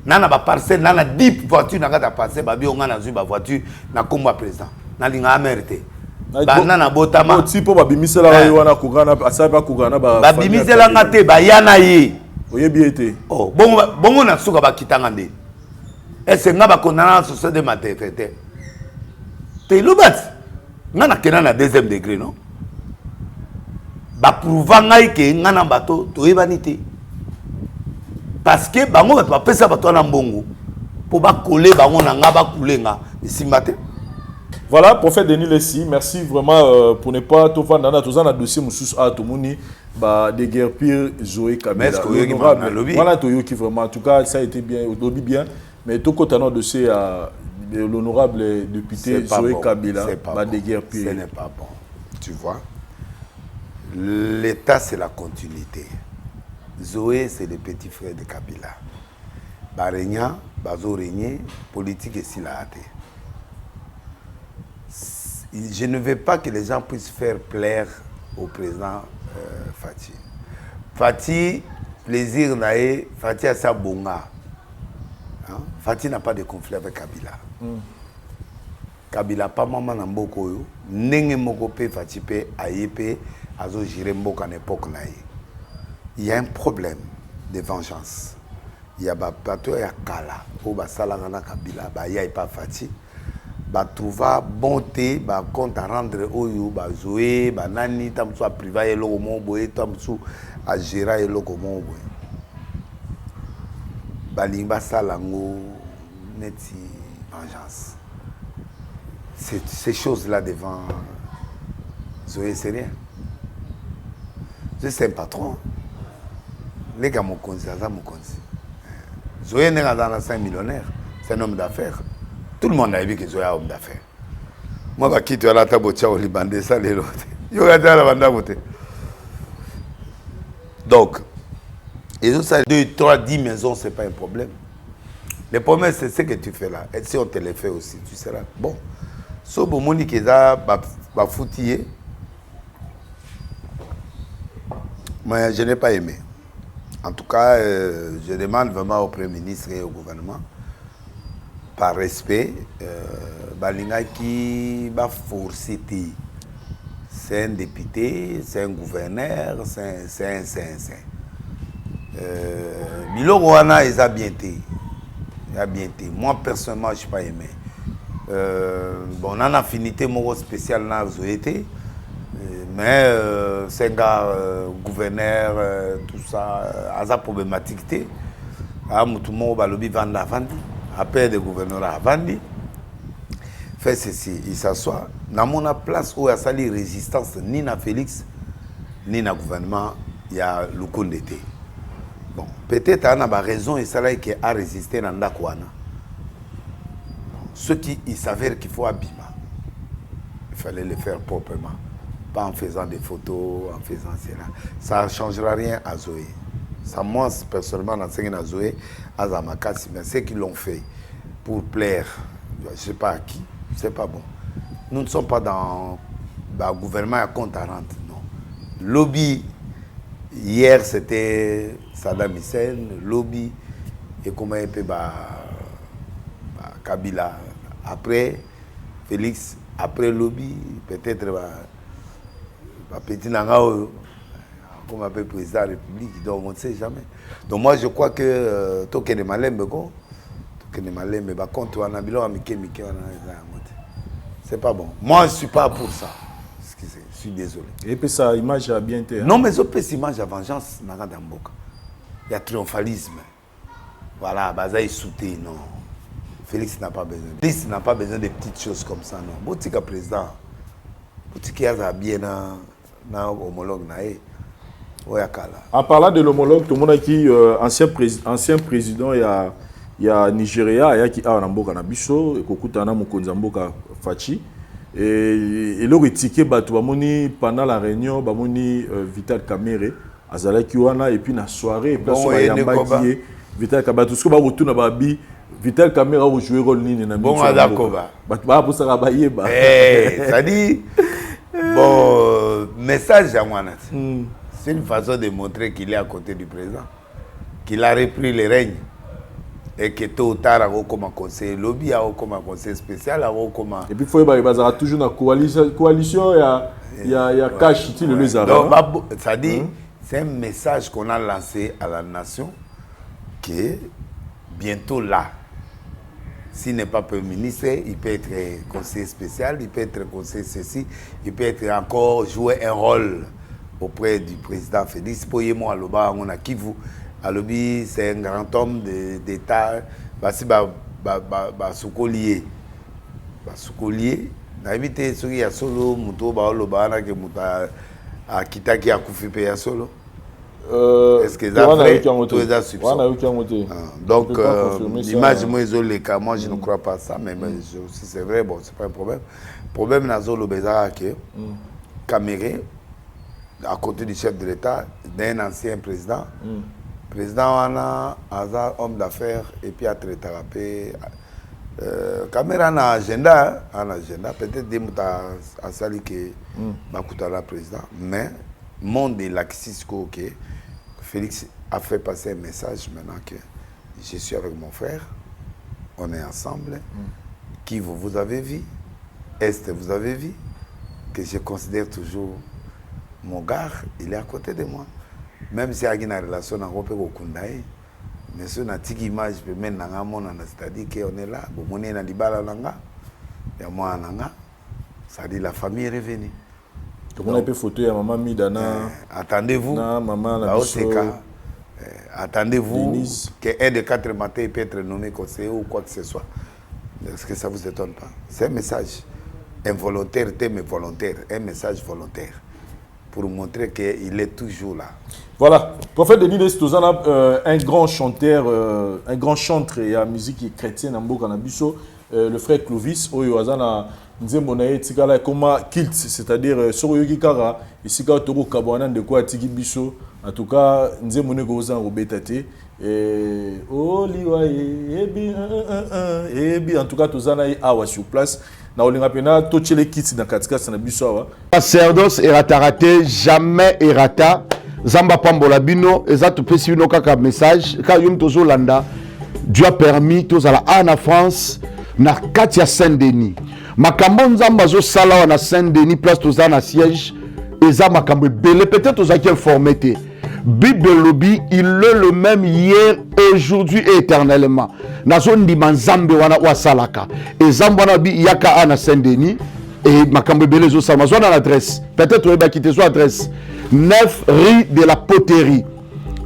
nana ba parcelle nana 10 voitures na kata parcelle ba bionga na zui ba voiture na komba président na linga amerte ba nana botama tipo ba bimisela yo wana kugana asaba kugana ba bimisela ngate ba yana ye oyebi ete oh bongo na suka ba kitanga nde est-ce nga ba condamner sur ce de matin fait te lobat nga na kena na deuxième degré non ba prouver ngai ke nga na bato to yebani te parce que bango ba pesa bato na mbongo pour ba coller bango na nga ba kulenga isimbate. Voilà, prophète Denis Lessi, merci vraiment pour ne pas tout faire dans un dossier musus à Tomuni bah de guerre pire Zoé Kabila. Voilà Toyo qui vraiment en tout cas ça a été bien bien mais tout côté dans dossier à l'honorable député Zoé Kabila bah de guerre pire. Ce n'est pas bon. Tu vois, l'État c'est la continuité. Zoé, c'est le petit frère de Kabila. Barenya, Bazo Régné, politique et Silaate. Je ne veux pas que les gens puissent faire plaire au président Fati. Fati, plaisir naé, Fati a sa bonga. Hein? Fati n'a pas de conflit avec Kabila. Kabila pas maman na mboko yo, nenge moko pe Fati pe ayepe azo gérer mboka à époque naé. Il y a un problème de vengeance. Il y a ba bato ya kala, po ba salanga na Kabila, ba ya pas Fati. Ba trouva bonté, ba compte à rendre oyo, ba Zoé, ba nani tamso a privé eloko mo boye, tamso a gérer eloko mo boye. Ba limba salango neti vengeance. Ces choses-là devant Zoé, c'est rien. C'est un patron. Les gars, mon conseil, ça mon conseil. Zoé n'est pas dans 5 millionnaires. C'est un homme d'affaires. Tout le monde a vu que Zoé est un homme d'affaires. Moi, je quitte la table au Liban, ça les autres. Je regarde la bande à côté. Donc, et ça, 2, 3, 10 maisons, ce n'est pas un problème. Le problème, c'est ce que tu fais là. Et si on te le fait aussi, tu seras bon. Sauf que mon qui est foutillé, mais je n'ai pas aimé. En tout cas, je demande vraiment au Premier ministre et au gouvernement, par respect, Balinga qui va forcer. C'est un député, c'est un gouverneur, c'est un. Miloro Wana, il a bien été. Moi, personnellement, je n'ai pas aimé. Bon, on a une affinité spéciale dans la société. Mais c'est un gars gouverneur, tout ça, a sa problématique. Tout le monde va le vendre à vendre. Après, le gouverneur a vendu. Fait ceci, il s'assoit. Dans mon place où il y a sa résistance, ni na Félix, ni na gouvernement, il y a le coup d'été. Bon, peut-être qu'il y a raison et ça qui a résisté dans Ndakwana. Ce qui il s'avère qu'il faut abîmer. Il fallait le faire proprement. Pas en faisant des photos, en faisant cela. Ça ne changera rien à Zoé. Ça, moi, personnellement, j'enseigne à Zoé, à Zamakasi, mais ceux qui l'ont fait pour plaire, je ne sais pas à qui, c'est pas bon. Nous ne sommes pas dans le gouvernement à compte à rente, non. Lobby, hier, c'était Saddam Hussein, lobby, et comment il peut Kabila. Après, Félix, après lobby, peut-être petit nangao comme appelle président de la République, donc on ne sait jamais. Donc moi je crois que toke de malembe ko, toke de malembe ba compte wana bilo amike c'est pas bon. Moi je suis pas pour ça. Excusez, je suis désolé. Et puis ça image a bien été. Non mais je peux image à vengeance na Mboka. Il y a triomphalisme. Voilà, baza souté non. Félix n'a pas besoin. Félix n'a pas besoin de petites choses comme ça non. Botika président. Botika za bien na homologue nae. En parlant de l'homologue, tout le monde qui ancien président il y a Nigeria, il y a qui a Namboka Nabiso, et Kokutana Mokonzamboka Fachi. Et le retiqué Batouamoni pendant la réunion, Bamoni Vital Kamere, Azala Kiwana, et puis la soirée, Vital Kamere, tout ce que va retourner à Babi, Vital Kamere a joué rôle ni na bon d'accord. Bah pour ça rabailler bah. Ça dit bon message à moi. C'est une façon de montrer qu'il est à côté du président, qu'il a repris les règnes et que tôt ou tard, il a comme un conseil lobby, il a comme un conseil spécial, comme un... Et puis il faut y toujours dans la coalition, il y a cash, le lézard. Ça dit, c'est un message qu'on a lancé à la nation que bientôt là, s'il n'est pas Premier ministre, il peut être conseiller spécial, il peut être conseiller ceci, il peut être encore jouer un rôle auprès du président Félix. Poyemo Aloba, on a Kivu. Alobi, c'est un grand homme d'État. Basi Soukolier. Soukolier. N'habite sur y a solo, Mouto, Baoloba, na ke Mouta, à Kitaki, à Koufipe, à solo. Est-ce que ça fait tous les soupçons? Donc, l'image, moi, je ne crois pas ça, mais si c'est vrai, bon, c'est pas un problème. Le problème, Nazo Lobeza, que Caméré, à côté du chef de l'État, d'un ancien président. Président Wana, Hazard, homme d'affaires, et puis à traiter caméra en agenda, peut-être des mots à sali que Makoutala président, mais monde de l'axisco que Félix a fait passer un message maintenant que je suis avec mon frère, on est ensemble, qui vous avez vu, Est vous avez vu, que je considère toujours mon gars, il est à côté de moi. Même si il y a une relation, on peut Kundaï. Mais si on a une image, c'est-à-dire qu'on est là, on est dans les balles, il y a moi, ça dit la famille est revenue. Comment on peut photo à maman Midana? Attendez-vous, attendez-vous qu'un des 4 matins peut être nommé conseiller ou quoi que ce soit. Est-ce que ça ne vous étonne pas? C'est un message involontaire, mais volontaire, un message volontaire pour montrer qu'il est toujours là. Voilà, prophète Denis Lestozana, un grand chanteur, un grand chantre et à musique chrétienne en Bokanabiso, le frère Clovis, Oyoazana, Nzembonaye, Tikala, Koma Kilt, c'est-à-dire Soroyoki Kara, et Sika Toro Kabanan de quoi Tiki Biso, en tout cas, Nzemone Gozan Robetate, et Oliwaye, Ebi, en tout cas, Tozana est awa sur place. Na olingapena tochele kits na katika sana biso. Sacerdoce erata jamais erata. Zamba pambola bino ezatu pesi bino kaka message ka yum tozo landa. Dieu a permis tozala en France na Katia Saint-Denis. Makambo nzamba zo sala na Saint-Denis place toza na siège eza makambo belé peut-être tozaki informé te. Bible lobby, il est le même hier, aujourd'hui et éternellement. Nazo ndima nzambe wana wa salaka. Et zambana bi yaka ana Saint-Denis et makambo belé zo salama. Zo na l'adresse. Peut-être on va quitter son adresse. 9 rue de la Poterie.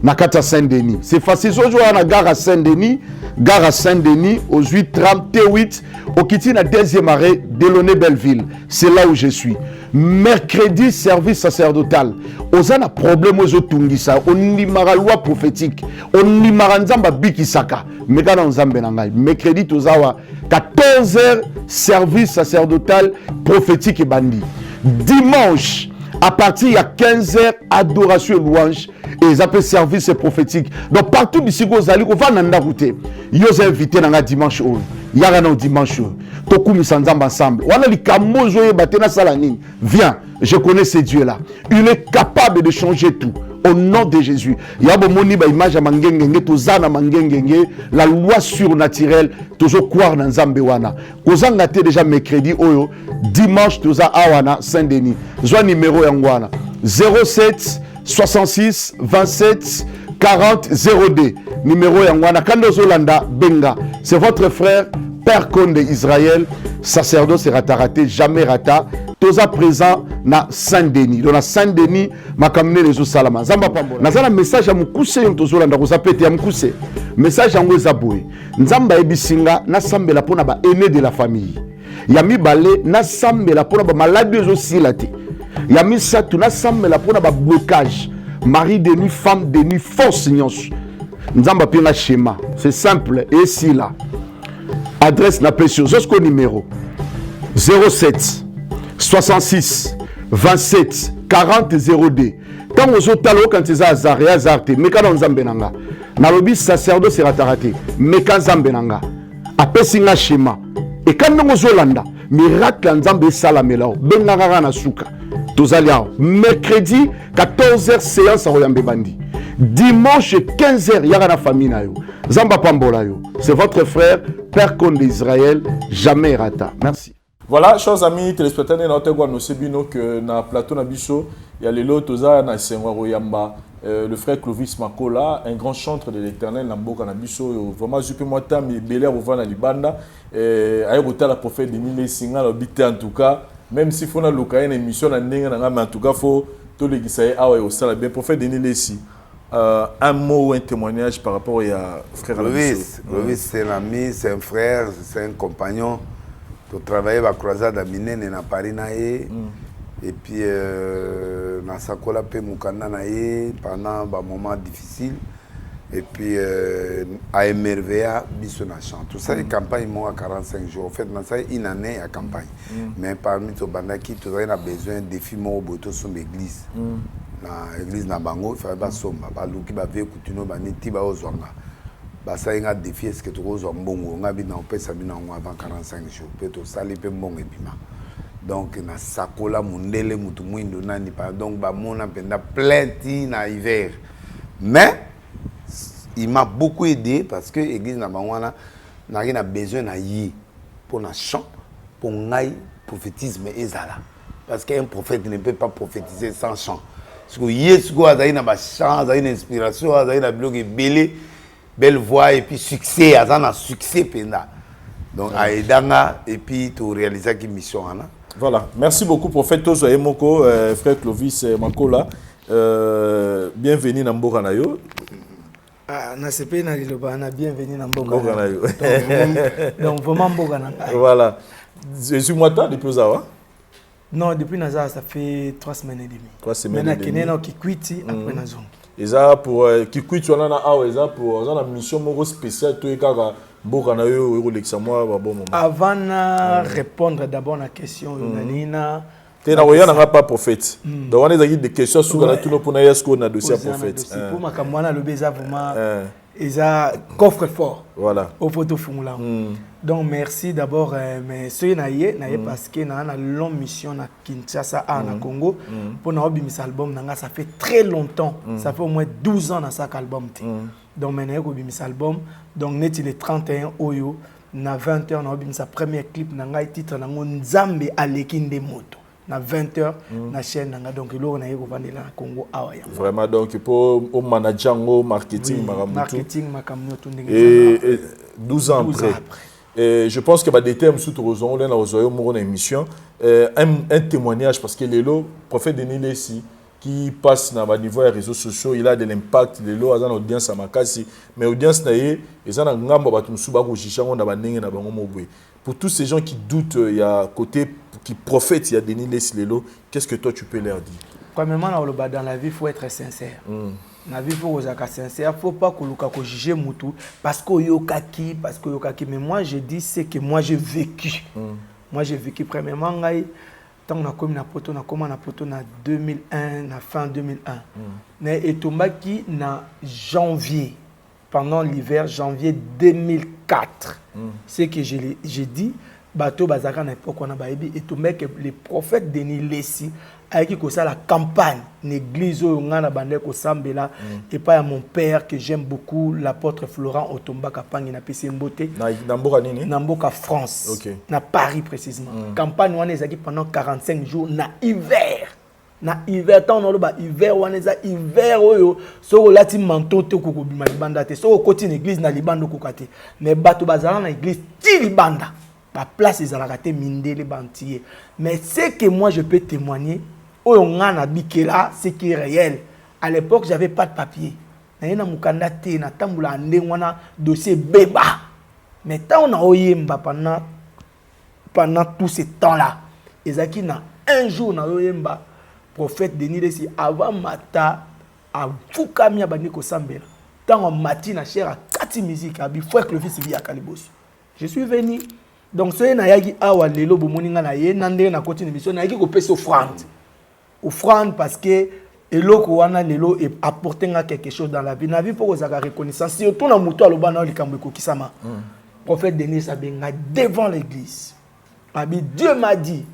Nakata Saint-Denis. C'est facile. Zo jo na gare à Saint-Denis. Gare à Saint-Denis, aux 838, au Kiti, la deuxième arrêt, Delaunay-Belleville. C'est là où je suis. Mercredi, service sacerdotal. On a un problème aux Otungisa. On y mara loi prophétique. On y mara nzamba bikisaka. Megana nzambe nangai. Mercredi, tozawa 14h, service sacerdotal prophétique et bandi. Dimanche, à partir de 15h, adoration et louange. Et ils appellent service prophétique. Donc partout d'ici, vous allez voir dans route. Ils ont invité dans dimanche. Il y a un dimanche. Toku misandamba ensemble. Voilà les camozo et batena salanine. Viens, je connais ce Dieu-là. Il est capable de changer tout. Au nom de Jésus. Il y a une image à Mangengenge, Tozana Mangengenge, la loi surnaturelle, toujours croire dans Zambewana. Kozan a déjà mercredi, dimanche, Toza Awana, Saint-Denis. Zwa numéro Yangwana 07 66 27 40 02. Numéro Yangwana. Kando Zolanda Benga. C'est votre frère, Père Conde Israël, sacerdoce raté, jamais rata. Toza présent na Saint-Denis. Donc na Saint-Denis, ma kamine les salama. Zamba pambo. Nazana message à mukuse yon tozolanda ko zapete ya mukuse. Message yango ezaboué. Nzamba ebisinga na sambela pona ba aîné de la famille. Yami balé na sambela pona ba maladie aussi laté. Yami satu na sambela pona ba blocage. Mari de nuit, femme de nuit, force nyonso. Nzamba pina schéma. C'est simple et si là. Adresse na pression. Jusqu'au numéro 07 66 27 40 02. Quand vous êtes allé quand ils ont azarté, mais quand on zambenanga, na lobi sacerdoce raté, mais quand zambenanga, après singa schéma. Et quand nous Zolanda, miracle nzambe salamela, benanga na suka. Tozalia mercredi 14h séance à Royambe Bandi. Dimanche 15h yara na famille na yo. Zamba pambola yo. C'est votre frère Père Conde d'Israël, jamais rata. Merci. Voilà, chers amis téléspectateurs, nous savons que dans le plateau Nabiso, il y a les lots na Royamba, le frère Clovis Makola, un grand chantre de l'Éternel, Namboka Nabiso, vraiment super moita, mais belé au na Libanda, aérota la prophète de Mille Singa, l'habité en tout cas, même si faut na locaïne émission na nenga mais en tout cas faut tout les guissaï awa au sala bien prophète de Mille Si. Un mot ou un témoignage par rapport à frère Clovis. Clovis, c'est un ami, c'est un frère, c'est un compagnon. Tu travaillais à la croisade à Minen et à Paris. Et puis, dans Sakola pe Mukanda pendant un moment difficile. Et puis, à Emerveya, Bissona chant. Tout ça, les campagnes à 45 jours. En fait, dans ça, une année à campagne. Mais parmi les bandaki, tu as besoin de films au boto sur l'église. na église na bango fallait pas somba ba luki ba ve kutuno ba niti ba ozwanga ba ça nga défi est-ce que tu ozwa mbongo nga bi na opesa bi na avant 45 jours peut to sali pe mbongo ebima donc na sakola mundele mutu mwindo nani pa donc ba mona penda plainte na hiver mais il m'a beaucoup aidé parce que église na bango na rien a besoin na yi pour na chant pour ngai prophétisme ezala parce qu'un prophète ne peut pas prophétiser sans chant. Parce que Yesu a une chant, a une inspiration, a une blog belle voix et puis succès, a un succès penda. Donc aidanga et puis tu réaliser qui mission ana. Voilà, merci beaucoup prophète Tozo Emoko, frère Clovis Makola. Bienvenue dans Mboka na yo. Ah, na sepe na liloba na bienvenue dans Mboka na yo. Donc vraiment Mboka na. Voilà. Je suis moi depuis Ozawa. Non, depuis Nazar, ça fait 3 semaines et demie. 3 semaines et demie. Maintenant, Kikwiti, après Nazong. Et ça, pour Kikwiti, on a pour une mission spéciale, tout est carré. Avant de répondre d'abord à la question, tu n'as pas prophète. Donc, on a des questions sur le dossier prophète. Pour ma camarade, le baiser vraiment. Ils ont coffre fort. Voilà. Au photo fumula. Donc merci d'abord mais ceux naïe parce que na une longue mission na Kinshasa na Congo pour na obimisa album nanga ça fait très longtemps. Ça fait au moins 12 ans na ça album. Donc maintenant obimisa album donc net il est 31 oyo na 20h na obimisa premier clip nanga titre nango Nzambe alekinde moto. Na 20h na chaîne nanga donc il na yeko vendre na Congo awa ya vraiment donc pour au manager au marketing makamno et 12 ans après. Et je pense que des termes sous Torozon là dans une émission un témoignage parce que le prophète Denis Lessi qui passe dans le niveau des réseaux sociaux il a de l'impact le lot à l'audience à Makasi mais audience naie et ça na ngambo ba tumusuba ko shishango na banenge na bango mobwe. Pour tous ces gens qui doutent, il y a côté qui prophète, il y a Denis Lessilelo, qu'est-ce que toi tu peux leur dire? Premièrement, dans la vie, il faut être sincère. Dans la vie, il faut être sincère. Il ne faut pas que juger Moutou parce que yokaki, Mais moi, je dis ce que moi j'ai vécu. Moi, j'ai vécu premièrement, quand on a commis na poto na 2001, na fin 2001. Mais et tombaki na janvier. Pendant l'hiver, janvier 2004. C'est que j'ai dit, bateau bazaka na époque on a baïbi et tout mec le prophète Denis Lessi avec qui ça la campagne l'église où on a bandé ko sambela et pas à mon père que j'aime beaucoup l'apôtre Florent Otomba Kapangi na PC Mbote na Mboka France okay. Na Paris précisément campagne on est pendant 45 jours na hiver. Na hiver tant on a hiver on est hiver oyo so lati manteau te ko bima libanda te so koti l'église na libanda ko kate mais bato bazala na église ti libanda ba place ezalaka te mindele bantier mais ce que moi je peux témoigner oyo ngana bikela c'est qui est réel à l'époque j'avais pas de papier na mukanda te na tambula ndengwana dossier beba mais tant on a oyemba pendant tout ce temps là ezaki na un jour na oyemba prophète Denis Lessi avant mata a fukami abandi ko sambela tant matina cher à 4 musique abi frère Clovis via Kalibos je suis venu donc ce na yaki awa lelo bomoninga na ye nande na continue mission na yaki ko pesa offrande parce que eloko wana lelo et apporter quelque chose dans la vie pour que ça reconnaissance surtout na muto aloba na likambo ko kisama prophète Denis abenga devant l'église abi Dieu m'a dit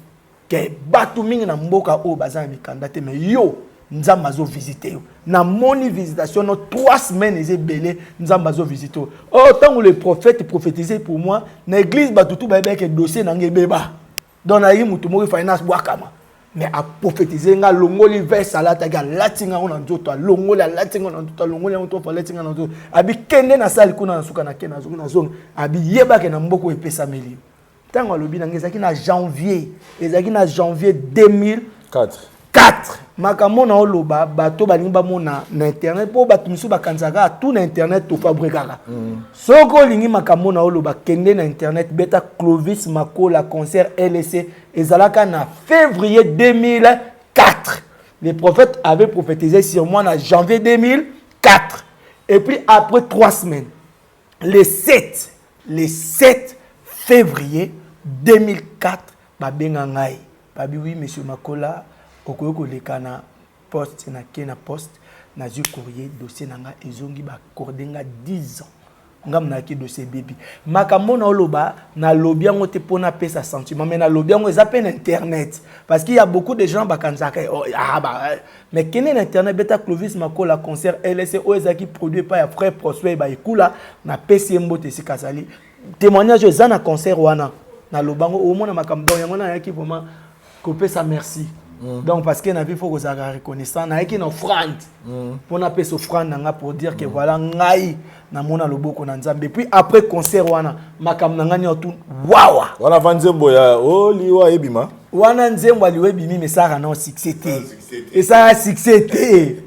que batu mingi na mboka o bazana mikandate mais yo nzamba zo visiter yo na moni visitation no 3 semaines eze belé nzamba zo visiter oh tant le prophète prophétisait pour moi na église batutu ba ke dossier na ngebeba donc na yi mutu mo finance bwakama mais a prophétiser nga longoli vers salata ga latinga on nzoto longola latinga on nzoto longola on to latinga on nzoto abi kende na sali kuna na suka na kena na zone abi yeba ke na mboko epesa meli tango lobi na ngezaki na janvier 2004 makambo na oloba bato balinga mona na internet po bato misu bakanzaka tout na internet to fabrikaka soko lingi makambo na oloba kende na internet beta Clovis Makola concert LC ezalaka na février 2004 les prophètes avaient prophétisé sur moi en janvier 2004 et puis après 3 semaines le 7 février 2004 babenga ngai babi oui monsieur Makola okoyoko lekana poste na poste na zu courrier dossier nanga ezongi ba cordenga 10 ans ngam na ki dossier baby makambo na oloba na lobby yango te pona pesa sentiment mais na lobby yango eza pe na internet parce qu'il y a beaucoup de gens bakanzaka mais kene na internet beta Clovis Makola concert LSC oza qui produit pas ya frère Prosper ba ekula na PCM bote sikazali témoignage eza na concert wana na lobango au moins na makambo yango na yaki vraiment kopesa merci. Donc parce que na vie faut que ça reconnaissant na yaki na offrande pour na pesa offrande nanga pour dire que voilà ngai na mona loboko na nzambe puis après concert wana makam nanga ni tout wawa wana vanzembo ya liwa ebima wana nzembo liwa ebimi mais ça na succès et ça a succès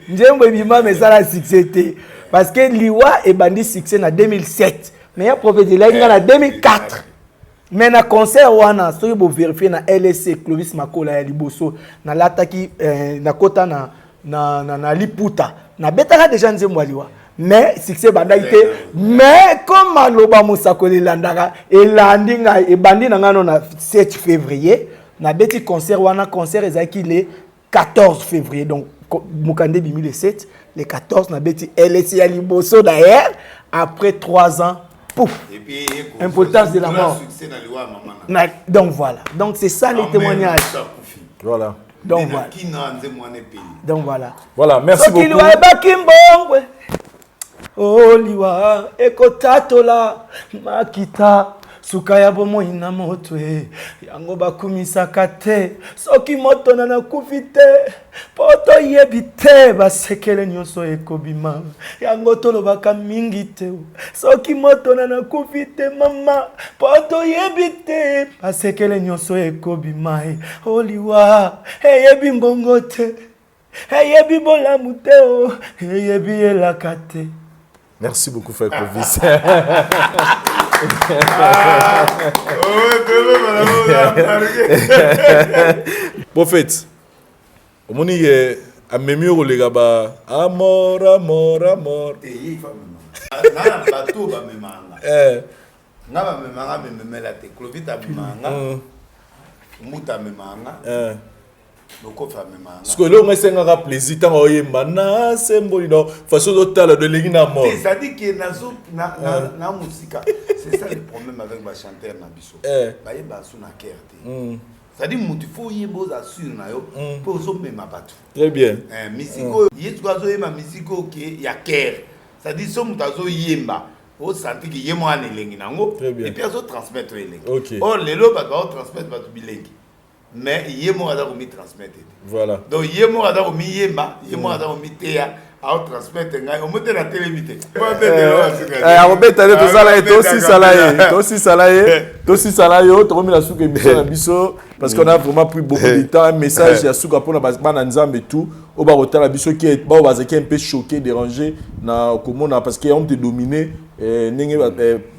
nzembo ebima mais ça a succès parce que liwa e bandi succès na 2007 mais ya prophète de la na 2004. Mais na concert wana soki bo vérifier na LSC Clovis Makola ya liboso na lataki na kota na liputa na betaka déjà nzembo aliwa mais succès bandaité mais comme aloba musakoli landaka elandi nga ebandi na ngano na 7 février na beti concert wana concert ezaki le 14 février donc mukande bimi le 7 le 14 na beti LSC ya liboso d'ailleurs après 3 ans. Pouf. Et puis, importance de la mort. Donc voilà. Donc c'est ça les témoignages. Voilà. Donc voilà. Donc voilà. Voilà, merci beaucoup. Oh liwa ekotatola makita sukaya bomo ina motwe yango bakumisaka te soki moto na nakufite poto yebite basekele nyonso ekobima yango tolobaka mingi te soki moto na nakufite mama poto yebite basekele nyonso ekobima oliwa eyebi mbongo te eyebi bolamu te eyebi elaka te. Merci beaucoup, Frère Clovis. Prophète, au moment où a même eu le gaba, amor. Parce que là, on a un plaisir, on a un symbole, de façon de l'égina mort. Ça dit que na musique, c'est ça le problème avec les chanteurs na biso. Ba yeba su na kerte. Ça dit mutu faut yebo za sur na yo pour so mema batu. Très bien. Musico, yetu azo yema musico ke ya kere. Ça dit so mutu azo yemba. O santi ki yemo ane lengi nango. Et puis azo transmettre lengi. Or lelo ba ba transmettre batu bilengi. Mais yemo ada ko mi transmettre. Voilà. Donc yemo ada ko mi yemba, yemo ada ko mi teya. A transmettre ngai o mote na télévité. Robert allez aussi salaye, to la souka émission na biso parce qu'on a vraiment pris beaucoup de temps, un message ya souka pour na bana nzambe tout, o ba rotala biso qui est ba bazaki un peu choqué, dérangé na komona parce que on te dominé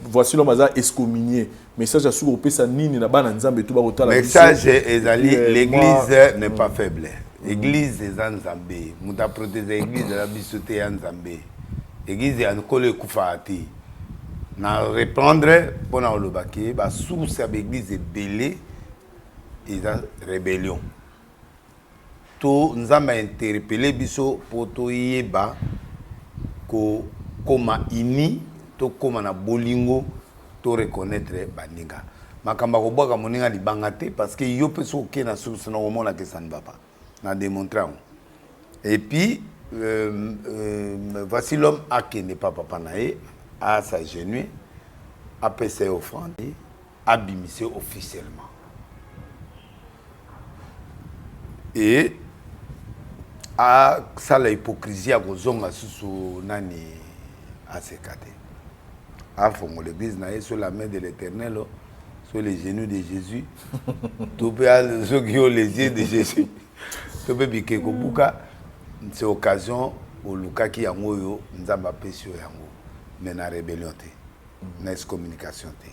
voici l'homme aza excommunié. Message à souka pesa nini na bana nzambe tout ba rotala biso. Message ezali l'église n'est pas faible. L'église des Nzambé, muta protéger l'église de la bisoté Nzambé. L'église de Nkole Kufati. Na reprendre pour na olobaki, ba source à l'église est belé et la rébellion. To Nzamba interpellé biso pour to yeba ko koma ini to koma na bolingo to reconnaître baninga. Makamba ko boka moninga libanga te parce que yo peso ke na source na omona que ça ne va pas. Na démontré. Et puis, voici l'homme à qui n'est pas papa naé, à s'agenouiller, à passer offrande, à bimisser officiellement. Et à ça l'hypocrisie à Gozonga sous nani à ses côtés. À fond l'église naé sur la main de l'Éternel, sur les genoux de Jésus, tout ceux qui ont les yeux de Jésus. C'est occasion au Lukaki yango yo nzamba pesio yango mais na rébellion te na excommunication te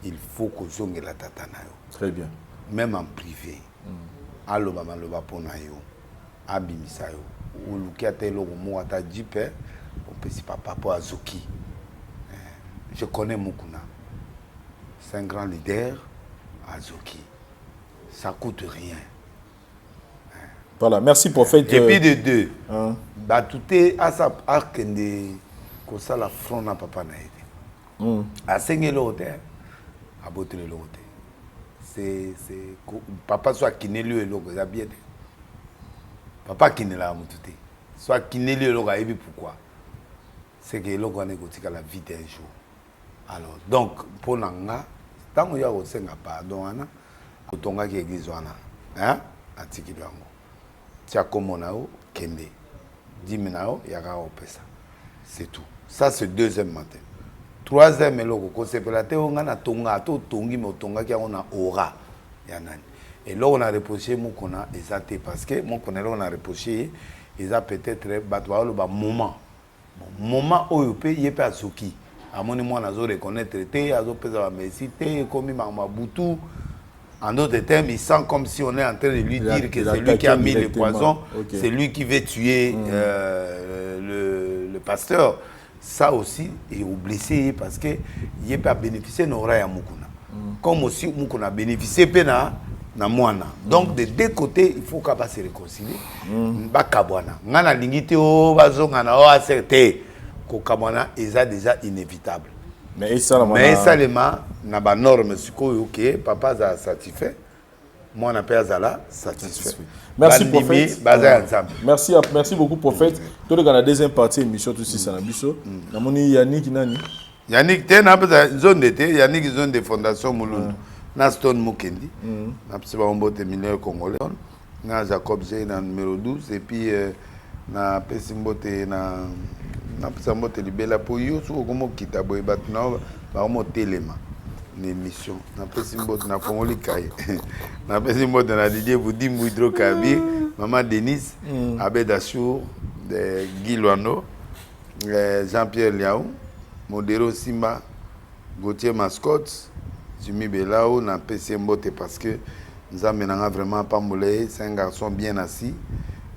il faut que zonge la tata na yo très bien même en privé aloba maloba pona yo abimisa yo o luki atelo mo ata jipe on peut si papa po azuki je connais Mukuna c'est un grand leader Azuki ça coûte rien. Voilà, merci prophète. Et puis de deux, Hein? bah tout est à sa arc de comme ça la front na papa na été. À 5 l'hôtel, à botter l'hôtel. C'est papa soit qui n'est le logo, ça bien. Papa qui n'est là tout soit qui n'est le logo, et puis pourquoi? C'est que le logo on est à la vie d'un jour. Alors donc pour nanga, tant qu'il y a aussi un pardon, ana, autonga qui église wana, hein, atiki dango. Tia komonao kende. 10 minao yaka opesa. C'est tout. Ça c'est deuxième matin. Troisième eloko ko sepelate onga na tonga to tongi mo tonga ki on a aura ya nani. Et là on a reproché mon kona exacté parce que mon kona on a reproché ils a peut-être batwa le ba moment. Moment oyo pe yé pe azuki. Amoni moi nazo reconnaître te azo pesa ba merci te komi mama butu. En d'autres termes, il sent comme si on est en train de lui dire que c'est lui qui a mis le poison, c'est lui qui veut tuer le pasteur. Ça aussi est blessé parce que il peut bénéficier n'aura ya mukuna. Comme aussi mukuna bénéficier pena na mwana. Donc de deux côtés, il faut qu'on se réconcilier. Ba kabwana. Ngana lingite o bazonga na o acerté ko kabwana est déjà inévitable. Mais ça na ba norme sikoyo que papa a satisfait. Moi na père Zala satisfait. Merci prophète. Merci beaucoup prophète. Tout le deuxième partie émission tout ça na biso. Na moni Yannick nani? Yannick te na zone d'été, Yannick zone de fondation Mulundu. Na Stone Mukendi. Na psiba mbote millionnaire congolais. Na Jacob J na numéro 12 et puis na pesimbote na pesa mbote libela po yo so komo kitabo ebatuna ba mo telema l'émission na pesimbote na fongoli kai na pesimbote na Didier Boudimou Hydrocarbi maman Denise Abedachou de Guy Loano Jean-Pierre Liao Modero Simba Gauthier Mascotte Jimmy Belao na pesimbote parce que nous amenons vraiment pas molé, c'est un garçon bien assis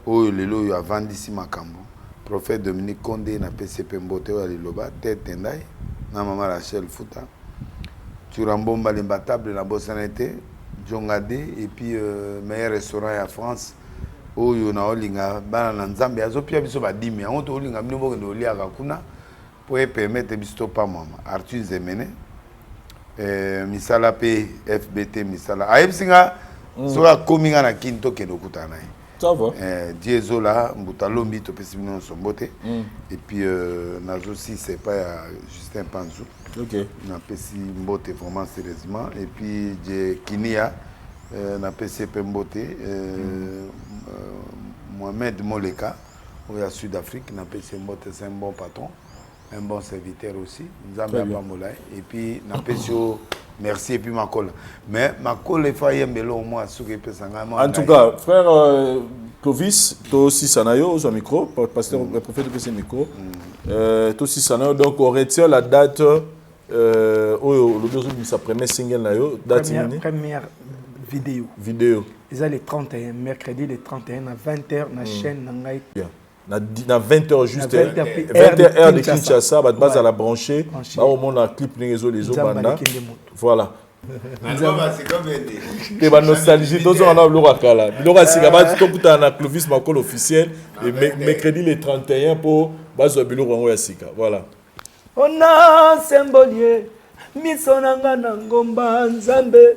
oyo lelo yo avandisi makambo prophète Dominique Condé na PCP Mbote wa Liloba tête tendai na maman Rachel Fouta Turambomba l'imbattable na Bossanete Jongade et puis meilleur restaurant en France oyo na olinga bana na Nzambe azopia biso ba 10 000 on to olinga mino ndo liaka kuna pour permettre biso pa mama Arthur Zemene misala pe FBT misala ayebsinga soka kominga na kinto kendo kutana ça va. Diezola, Mbutalombi, Topessimino Sombote. Et puis, Nazo aussi, c'est pas Justin Panzou. Ok. Na Pessi Mbote, vraiment sérieusement. Et puis, Kinia, na Pessi Pembote, Mohamed Moleka, au Sud-Afrique, na Pessi Mbote, c'est un bon patron, un bon serviteur aussi. Et puis, na Pessi merci et puis ma colle. Mais ma colle est faillie au moins sur les en tout cas, frère Clovis, toi aussi Sanayo, au micro, pasteur le prophète de ce micro. Toi aussi Sanayo, donc on retient la date le deuxième de sa première single nayo, date première vidéo. Ils ont les 31 mercredi les 31 à 20h na chaîne nangai. Na 20h juste 20h de Kinshasa, base à la brancher, au monde un clip les banda. Voilà. Et ba nostalgie tous on a le wakala. Donc c'est que tout tout en Clovis Makol officiel et mercredi le 31 pour base bilo rango ya sika. Voilà. On a symbolier misonanga na ngomba nzambe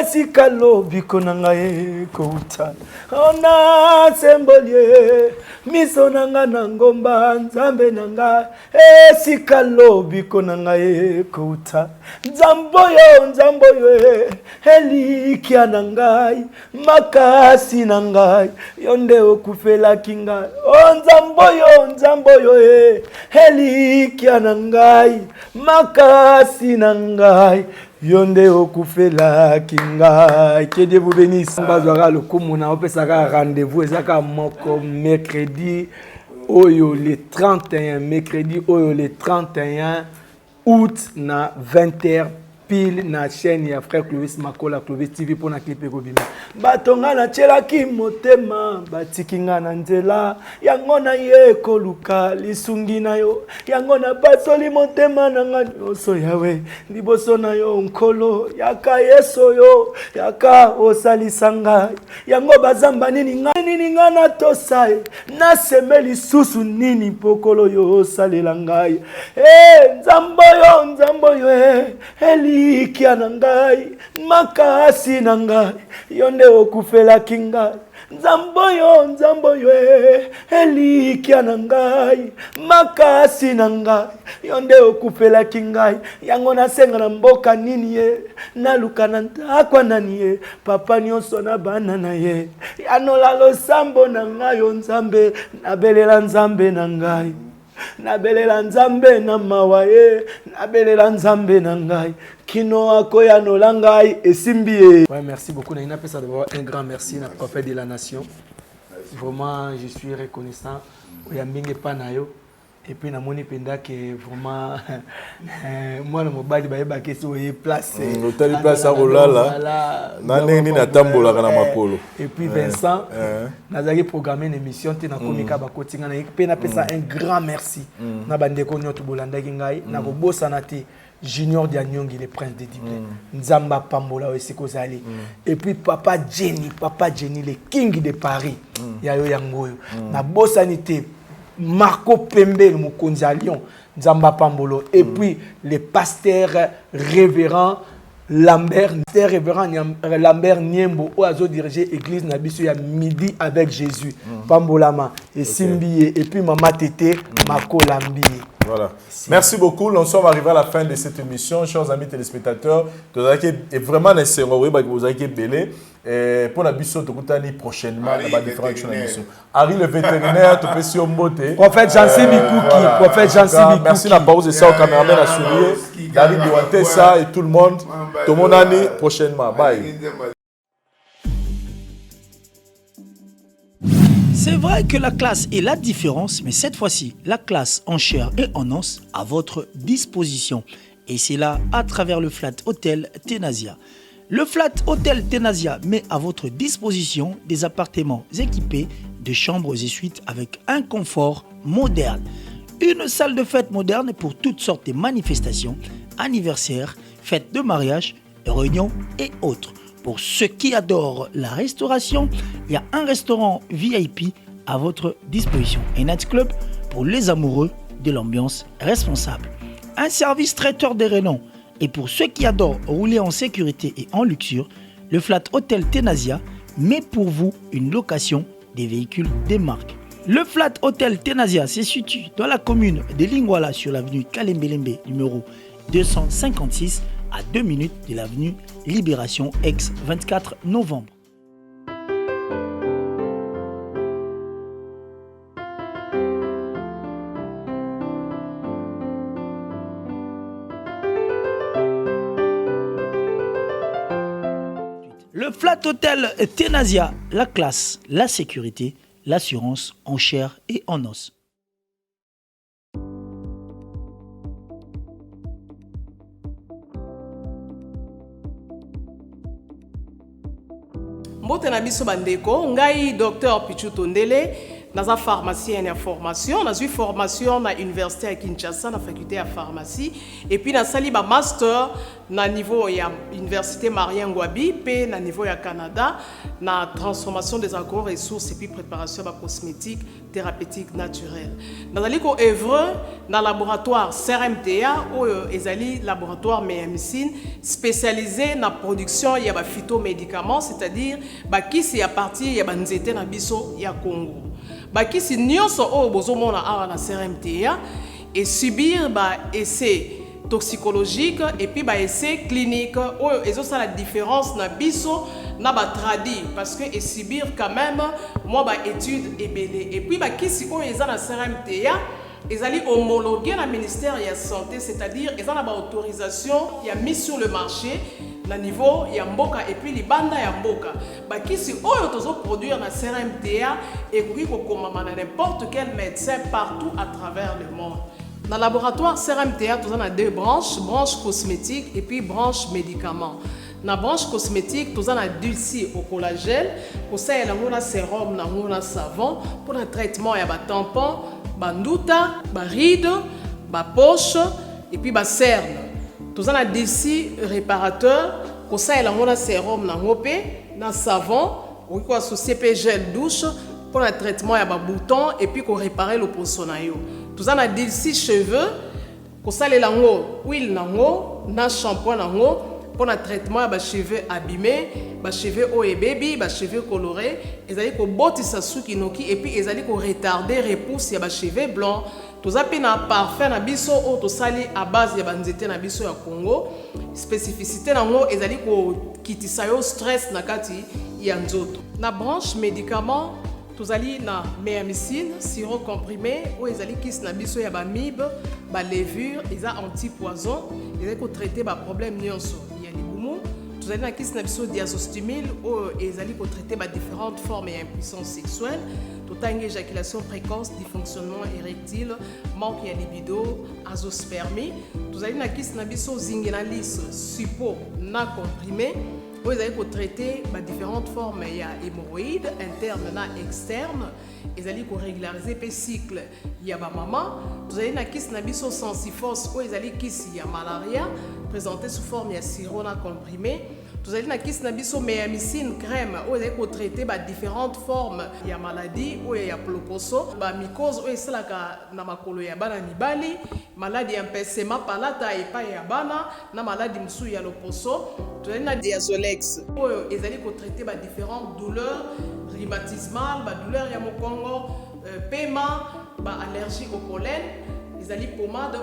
esikalo biko nanga ekouta ona sembolie misonanga na ngomba nzambe nanga esikalo biko nanga ekouta nzamboyo elikia nangai makasi nangai yonde okufela kinga nzamboyo elikia nangai makasi nangai yonde okufela kinga. Que Dieu vous bénisse. Bazwara le komuna opesaka rendez-vous ezaka moko mercredi oyo le 31 mercredi oyo le 31 août na 20h pile na chaîne ya frère Clovis Makola Clovis TV pour na clip ekobima batonga na chelaki motema batikinga na nzela yango na ye koluka lisungi na yo yango na basoli motema na nga nyonso yawe liboso na yo nkolo yaka yeso yo yaka osalisa ngai yango bazamba nini nga na tosai na semeli susu nini pokolo yo osalela ngai nzambo yo elikia na ngai makasi na ngai yonde okufela kingai nzambo yo elikia na ngai makasi na ngai yonde okufela kingai yango nasenga na mboka nini ye naluka na ndakwa nani ye papa nyonso na bana na ye yanola losambo na ngai yo nzambe nabelela nzambe na ngai nabelela nzambe na mawa ye nabelela nzambe na ngai kino akoya nola ngai esimbi ye. Ouais, merci beaucoup Naina Pesa d'abord un grand merci na prophète de la nation. Vraiment je suis reconnaissant oyambinge panayo et puis na moni penda que vraiment moi na mobali ba yeba kesi oye place hôtel place akolala na nini na tambola kana makolo et puis Vincent nazaki programmer une émission te na komika ba kotinga na pe na pesa un grand merci na bandeko nyoto bolandaki ngai na ko bosana te Junior Dianyongi le prince de Diblé Nzamba Pambola Osikozali et puis papa Jenny le king de Paris yayo yangoyo na bosanité Marco Pembe le mokonzi à Lyon Nzamba Pambolo et puis le pasteur révérend Lambert Niembo oazo diriger église na biso ya midi avec Jésus Pambolama et Simbié et puis Mama Tété Mako Lambié. Voilà. Merci beaucoup. Nous sommes arrivés à la fin de cette émission, chers amis téléspectateurs. Vous avez vraiment nécessaire, vous avez belé. Pour la biso, tu as prochainement dans différentes émissions. Harry le vétérinaire, tu peux sur Mbote. Prophète Jansi Bikouki. Prophète Jansi Bikouki. Merci la pause de ça au caméraman à sourire. Harry Douante ça et tout le monde. Tout mon année prochainement. Bye. C'est vrai que la classe est la différence, mais cette fois-ci, la classe en chair et en os à votre disposition. Et c'est là à travers le Flat Hotel Tenazia. Le Flat Hotel Tenazia met à votre disposition des appartements équipés de chambres et suites avec un confort moderne. Une salle de fête moderne pour toutes sortes de manifestations, anniversaires, fêtes de mariage, réunions et autres. Pour ceux qui adorent la restauration, il y a un restaurant VIP à votre disposition. Un nightclub pour les amoureux de l'ambiance responsable. Un service traiteur de renom. Et pour ceux qui adorent rouler en sécurité et en luxure, le Flat Hotel Tenazia met pour vous une location des véhicules des marques. Le Flat Hotel Tenazia se situe dans la commune de Lingwala sur l'avenue Kalembelembe numéro 256 à 2 minutes de l'avenue Libération ex-24 novembre. Le Flat Hotel Tenazia, la classe, la sécurité, l'assurance en chair et en os. Mbote na biso bandeko, ngai Dr Pichu Tondele, naza pharmacien en formation, naza formation na université à Kinshasa na faculté de pharmacie et puis na sali ba master na niveau ya université Marien Ngouabi pe na niveau ya Canada na transformation des agro-ressources et puis préparation de cosmétiques thérapeutiques naturelles. Nazali ko œuvre na laboratoire CRMTA ou ezali laboratoire médecine spécialisé na production ya ba phytomédicaments, c'est-à-dire ba kisi ya partie ya ba nzete na biso ya Congo. Bakisi nyonso o bozomona awa na CRMTA et subir ba essai toxicologique et puis ba essai clinique o ezosa la différence na biso na ba tradi parce que et subir quand même moi ba étude ebele et puis bakisi o eza na CRMTA ezali homologué na ministère ya santé, c'est-à-dire ezana ba autorisation ya mise sur le marché na niveau ya mboka et puis libanda ya mboka bakisi oyo tozo produire na CRMTA et koki kokoma na n'importe quel médecin partout à travers le monde. Dans le laboratoire CRMTA, nous avons deux branches, branche cosmétique et puis branche médicaments. Dans la branche cosmétique, nous avons dulci au collagène, pour ça, il y a un sérum, un savon, pour le traitement, il y a un tampon, un ndouta, un ride, un poche et puis un cerne. Nous avons dulci réparateur, pour ça, il y a un sérum, un savon, ou associé à gel douche, pour le traitement, il y a un bouton et puis pour réparer le poisson. Nous avons dulci cheveux, pour ça, il y a huile, un shampoing, pour le traitement des cheveux abîmés, des cheveux haut et baby, des cheveux colorés, ils allaient ko botisa suki noki et puis ils allaient ko retarder repousse ya ba cheveux blancs. Tous api na parfum na biso o to sali à base ya banzete na biso ya Congo. Spécificité nango ils allaient ko kitisa yo stress na kati ya nzoto. Na branche médicaments tous allés na méamycine, sirop comprimé, où ils allaient kis na biso ya ba mib, ba levure, ils a anti-poison, ils allaient ko traiter ba problème nyonso. Nous allons na biso diazostimule où ils allaient ko traiter ba différentes formes d'impuissance sexuelle, tout en éjaculation précoce, dysfonctionnement érectile, manque de libido, azospermie. Nous allons na biso zingenalis, suppo na comprimé. Où ils allaient traiter différentes formes d'hémorroïdes internes et externes. Ils allaient régulariser le cycle. Il y a maman. Vous allez na biso sensifos où ils allaient y a malaria présenté sous forme de sirop comprimé. Vous allez na biso méamycine crème où ils allaient traiter différentes formes de maladies où il y a ploposo, mycose où il y a na makolo ya bana mibali, maladie empêchement palata et pas ya bana, na maladie msou ya loposo. Vous allez na diazolex où ils allaient traiter différentes douleurs rhumatismales, douleurs ya mokongo, paiement, allergie au pollen. Ils allaient pommade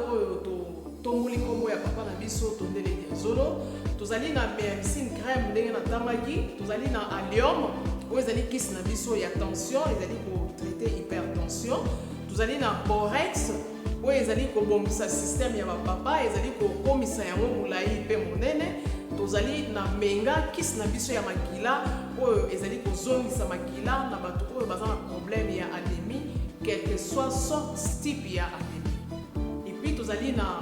tongoli kombo ya papa na biso tondele diazolo. Tous allez na méamycine crème ndenge na tamaki, tous allez na allium où ils allaient kiss na biso ya tension, ils allaient traiter hypertension. Tous allez na borex où ils allaient kobombisa système ya papa, ils allaient komisa yango mulai pe monene. Tous allez na menga kiss na biso ya makila où ils allaient kozongisa makila na bato oyo baza na problème ya anémie, quel que soit son type ya anémie. Et puis tous allez na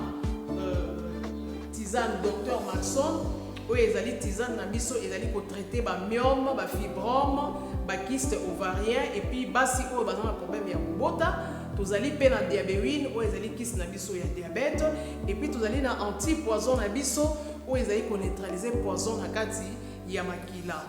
tisane docteur Maxon où ils allaient tisane na biso ils allaient traiter ba myome, ba fibrome, ba kyste ovarien et puis basi oyo baza na problème ya kubota. Tous allez pe na diabéine où ils allaient kyste na biso ya diabète et puis tous allez na anti-poison na biso où ils allaient neutraliser poison na kati ya makila.